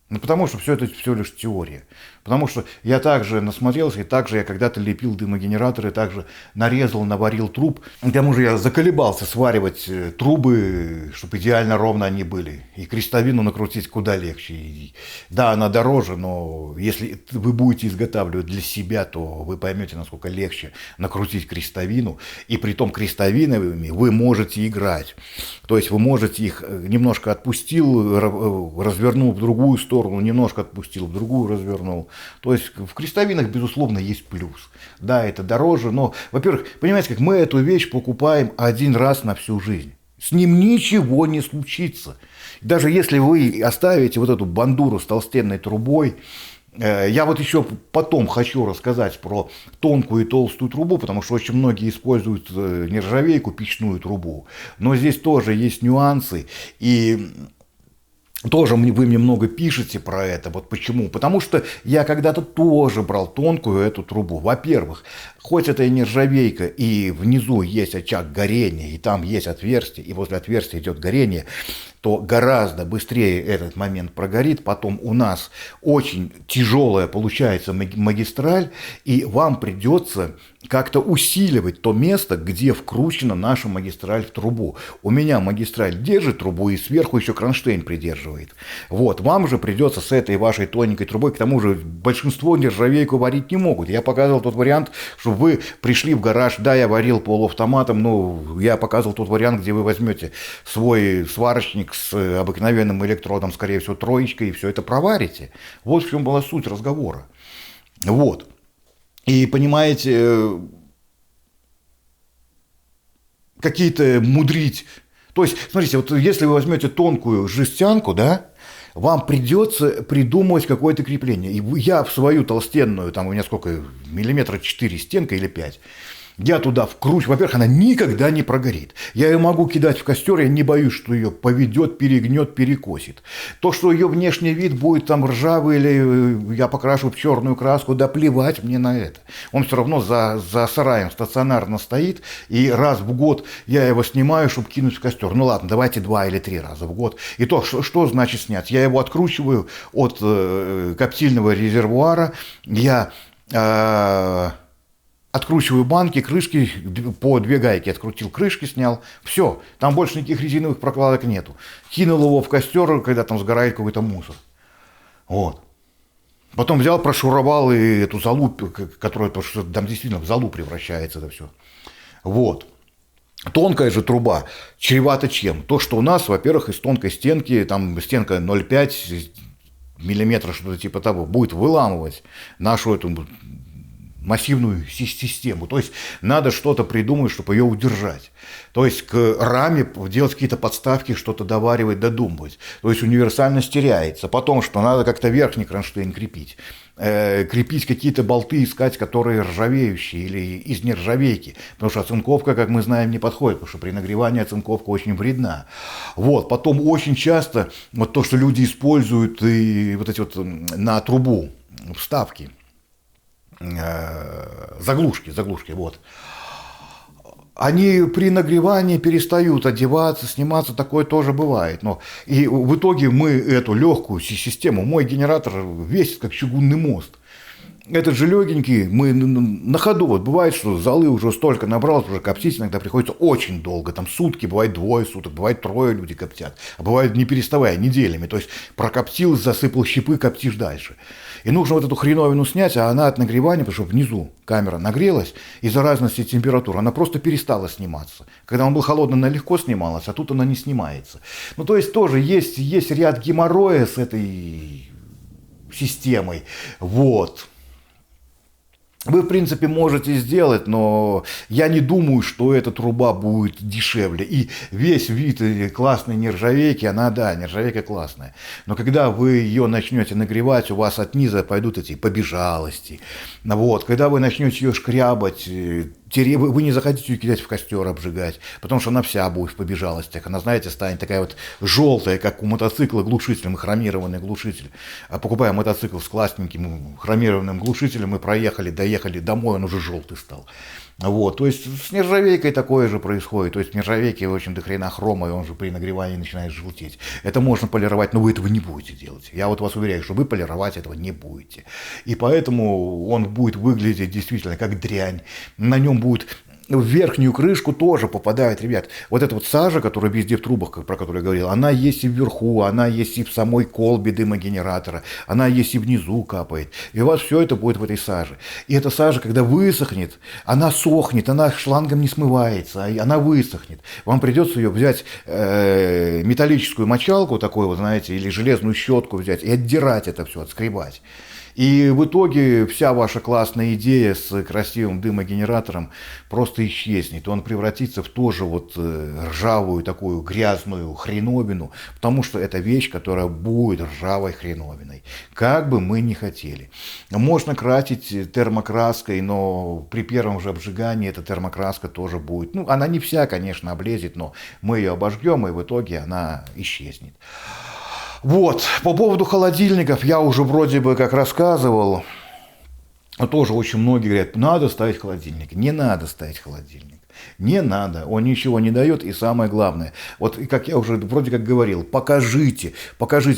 Ну, потому что все это все лишь теория. Потому что я также насмотрелся, и также я когда-то лепил дымогенераторы, также нарезал, наварил труб. К тому же я заколебался сваривать трубы, чтобы идеально ровно они были. И крестовину накрутить куда легче. И, да, она дороже, но если вы будете изготавливать для себя, то вы поймете, насколько легче накрутить крестовину. И при том крестовинами вы можете играть. То есть вы можете их немножко отпустил, развернул в другую сторону, сторону немножко отпустил, в другую развернул. То есть в крестовинах, безусловно, есть плюс. Да, это дороже, но, во-первых, понимаете, как мы эту вещь покупаем один раз на всю жизнь. С ним ничего не случится. Даже если вы оставите вот эту бандуру с толстенной трубой, я вот еще потом хочу рассказать про тонкую и толстую трубу, потому что очень многие используют нержавейку, печную трубу. Но здесь тоже есть нюансы. И тоже вы мне много пишете про это. Вот почему? Потому что я когда-то тоже брал тонкую эту трубу. Во-первых, хоть это и нержавейка, и внизу есть очаг горения, и там есть отверстие, и возле отверстия идет горение, то гораздо быстрее этот момент прогорит. Потом у нас очень тяжелая получается магистраль, и вам придется как-то усиливать то место, где вкручена наша магистраль в трубу. У меня магистраль держит трубу, и сверху еще кронштейн придерживает. Вот, вам же придется с этой вашей тоненькой трубой, к тому же большинство нержавейку варить не могут. Я показывал тот вариант, чтобы вы пришли в гараж, да, я варил полуавтоматом, но я показывал тот вариант, где вы возьмете свой сварочник с обыкновенным электродом, скорее всего, троечкой, и все это проварите. Вот в чем была суть разговора. Вот. И понимаете, какие-то мудрить. То есть, смотрите, вот если вы возьмете тонкую жестянку, да, вам придется придумывать какое-то крепление. И я в свою толстенную, там у меня сколько, миллиметра 4 стенка или 5, я туда вкручиваю. Во-первых, она никогда не прогорит. Я ее могу кидать в костер, я не боюсь, что ее поведет, перегнет, перекосит. То, что ее внешний вид будет там ржавый или я покрашу в черную краску, да плевать мне на это. Он все равно за сараем стационарно стоит, и раз в год я его снимаю, чтобы кинуть в костер. Ну ладно, давайте 2 или 3 раза в год. И то, что значит снять? Я его откручиваю от коптильного резервуара, я откручиваю банки, крышки, по 2 гайки открутил, крышки снял. Все, там больше никаких резиновых прокладок нету. Кинул его в костер, когда там сгорает какой-то мусор. Вот. Потом взял, прошуровал и эту золу, которая, потому что там действительно в золу превращается это все. Вот. Тонкая же труба чревата чем? То, что у нас, во-первых, из тонкой стенки, там стенка 0,5 миллиметра, что-то типа того, будет выламывать нашу эту массивную систему. То есть надо что-то придумать, чтобы ее удержать. То есть к раме делать какие-то подставки, что-то доваривать, додумывать. То есть универсальность теряется. Потом, что надо как-то верхний кронштейн крепить. Крепить какие-то болты, искать, которые ржавеющие или из нержавейки. Потому что оцинковка, как мы знаем, не подходит, потому что при нагревании оцинковка очень вредна. Вот. Потом очень часто вот то, что люди используют и вот эти вот на трубу вставки, заглушки, вот. Они при нагревании перестают одеваться, сниматься, такое тоже бывает. Но и в итоге мы эту легкую систему, мой генератор весит как чугунный мост. Этот же легенький, мы на ходу, вот бывает, что золы уже столько набралось, уже коптить иногда приходится очень долго, там сутки, бывает 2 суток, бывает 3 люди коптят, а бывает не переставая, неделями, то есть прокоптил, засыпал щепы, коптишь дальше. И нужно вот эту хреновину снять, а она от нагревания, потому что внизу камера нагрелась, из-за разности температур, она просто перестала сниматься. Когда он был холодный, она легко снималась, а тут она не снимается. Ну, то есть тоже есть ряд геморроя с этой системой, вот. Вы, в принципе, можете сделать, но я не думаю, что эта труба будет дешевле. И весь вид классной нержавейки, она, да, нержавейка классная. Но когда вы ее начнете нагревать, у вас от низа пойдут эти побежалости. Вот. Когда вы начнете ее шкрябать, вы не захотите ее кидать в костер, обжигать, потому что она вся будет в побежалостях. Она, знаете, станет такая вот желтая, как у мотоцикла глушитель, хромированный глушитель. Покупая мотоцикл с классненьким хромированным глушителем, мы доехали домой, он уже желтый стал. Вот, то есть с нержавейкой такое же происходит. То есть в нержавейке очень до хрена хрома, и он же при нагревании начинает желтеть. Это можно полировать, но вы этого не будете делать. Я вот вас уверяю, что вы полировать этого не будете. И поэтому он будет выглядеть действительно как дрянь. На нем будет в верхнюю крышку тоже попадает, ребят. Вот эта вот сажа, которая везде в трубах, про которую я говорил, она есть и вверху, она есть и в самой колбе дымогенератора, она есть и внизу капает. И у вас все это будет в этой саже. И эта сажа, когда высохнет, она сохнет, она шлангом не смывается, она высохнет. Вам придется ее взять, металлическую мочалку такую, вот, знаете, или железную щетку взять и отдирать это все, отскребать. И в итоге вся ваша классная идея с красивым дымогенератором просто исчезнет. Он превратится в тоже вот ржавую такую грязную хреновину, потому что это вещь, которая будет ржавой хреновиной. Как бы мы ни хотели. Можно красить термокраской, но при первом же обжигании эта термокраска тоже будет. Ну, она не вся, конечно, облезет, но мы ее обожгем, и в итоге она исчезнет. Вот, по поводу холодильников я уже вроде бы как рассказывал, тоже очень многие говорят, надо ставить холодильник. Не надо ставить холодильник. Не надо, он ничего не дает, и самое главное, вот как я уже вроде как говорил, покажите,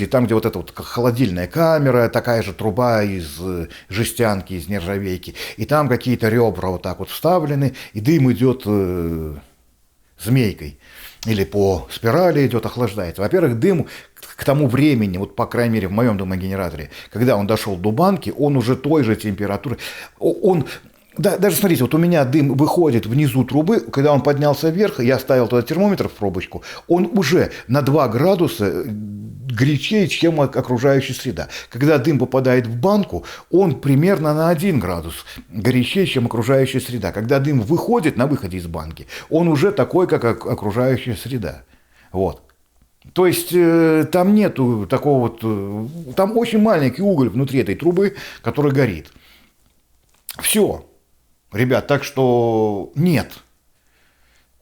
там, где вот эта вот холодильная камера, такая же труба из жестянки, из нержавейки, и там какие-то ребра вот так вот вставлены, и дым идет змейкой, или по спирали идет, охлаждается. Во-первых, дым к тому времени, вот по крайней мере в моем дымогенераторе, когда он дошел до банки, он уже той же температуры, даже смотрите, вот у меня дым выходит внизу трубы, когда он поднялся вверх, я ставил туда термометр в пробочку, он уже на 2 градуса горячее, чем окружающая среда. Когда дым попадает в банку, он примерно на 1 градус горячее, чем окружающая среда. Когда дым выходит на выходе из банки, он уже такой, как окружающая среда. Вот. То есть там нету такого вот... Там очень маленький уголь внутри этой трубы, который горит. Все. Ребят, так что нет.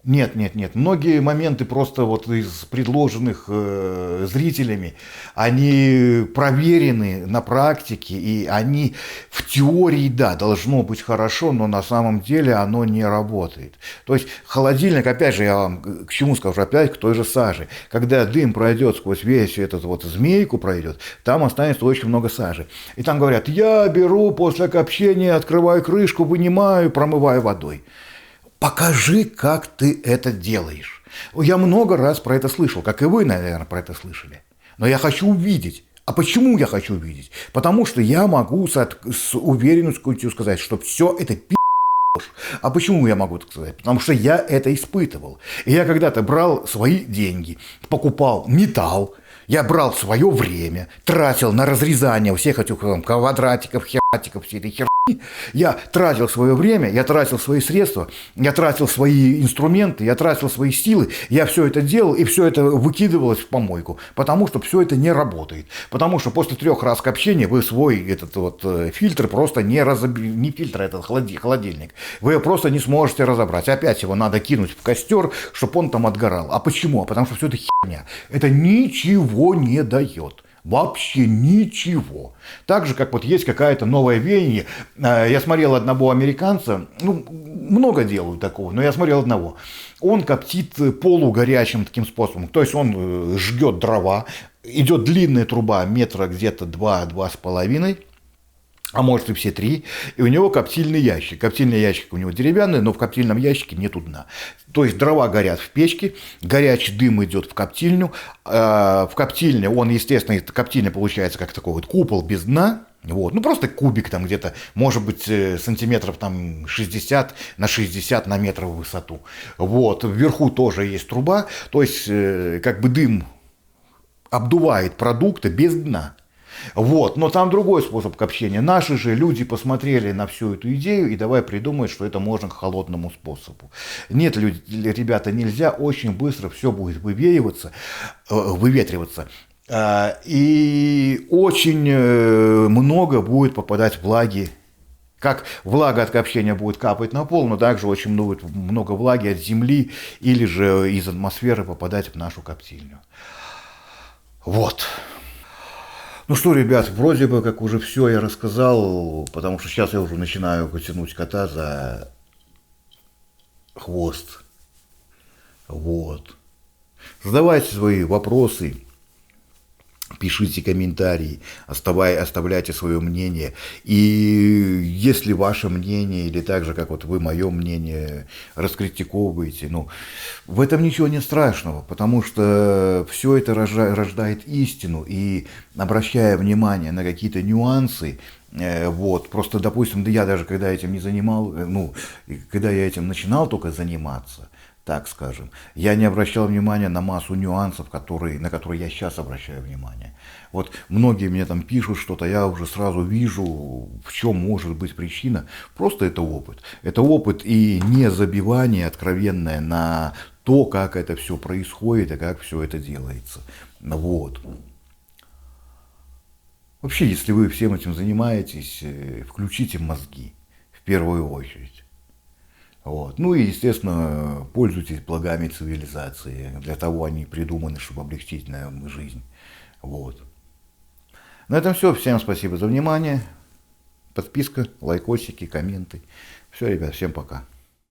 Нет. Многие моменты просто вот из предложенных зрителями, они проверены на практике, и они в теории, да, должно быть хорошо, но на самом деле оно не работает. То есть холодильник, опять же, я вам к чему скажу, опять к той же саже. Когда дым пройдет сквозь весь этот вот змейку пройдет, там останется очень много сажи. И там говорят, я беру после копчения, открываю крышку, вынимаю, промываю водой. Покажи, как ты это делаешь. Я много раз про это слышал, как и вы, наверное, про это слышали. Но я хочу увидеть. А почему я хочу увидеть? Потому что я могу с уверенностью сказать, что все это пи***ь. А почему я могу так сказать? Потому что я это испытывал. И я когда-то брал свои деньги, покупал металл, я брал свое время, тратил на разрезание всех этих квадратиков, хератиков, всей этой херни. Я тратил свое время, я тратил свои средства, я тратил свои инструменты, я тратил свои силы, я все это делал, и все это выкидывалось в помойку, потому что все это не работает. Потому что после 3 раз копчения вы свой этот вот фильтр просто не фильтр, это холодильник, вы его просто не сможете разобрать. Опять его надо кинуть в костер, чтобы он там отгорал. А почему? Потому что все это херня. Это ничего не дает. Вообще ничего. Так же, как вот есть какая-то новое веяние. Я смотрел одного американца, ну, много делают такого, но я смотрел одного. Он коптит полугорячим таким способом. То есть он жгет дрова, идет длинная труба, метра где-то 2-2,5, а может и все 3, и у него коптильный ящик. Коптильный ящик у него деревянный, но в коптильном ящике нету дна. То есть дрова горят в печке, горячий дым идет в коптильню. В коптильне он, естественно, коптильня получается как такой вот купол без дна. Вот. Ну, просто кубик там где-то, может быть, сантиметров там 60 на 60 на метр в высоту. Вот. Вверху тоже есть труба, то есть как бы дым обдувает продукты без дна. Вот, но там другой способ копчения. Наши же люди посмотрели на всю эту идею и давай придумают, что это можно к холодному способу. Нет, ребята, нельзя, очень быстро все будет выветриваться. И очень много будет попадать влаги. Как влага от копчения будет капать на пол, но также очень много влаги от земли или же из атмосферы попадать в нашу коптильню. Вот. Ну что, ребят, вроде бы как уже все я рассказал, потому что сейчас я уже начинаю тянуть кота за хвост. Вот. Задавайте свои вопросы, Пишите комментарии, оставляйте свое мнение. И если ваше мнение, или так же, как вот вы мое мнение, раскритиковываете, ну, в этом ничего не страшного, потому что все это рождает истину. И обращая внимание на какие-то нюансы, вот, просто, допустим, да я даже когда этим не занимал, ну, когда я этим начинал только заниматься, так скажем, я не обращал внимания на массу нюансов, на которые я сейчас обращаю внимание. Вот многие мне там пишут что-то, я уже сразу вижу, в чем может быть причина. Просто это опыт. Это опыт и не забивание откровенное на то, как это все происходит и как все это делается. Вот. Вообще, если вы всем этим занимаетесь, включите мозги в первую очередь. Вот. Ну и, естественно, пользуйтесь благами цивилизации. Для того они придуманы, чтобы облегчить нам жизнь. Вот. На этом все. Всем спасибо за внимание. Подписка, лайкосики, комменты. Все, ребят, всем пока.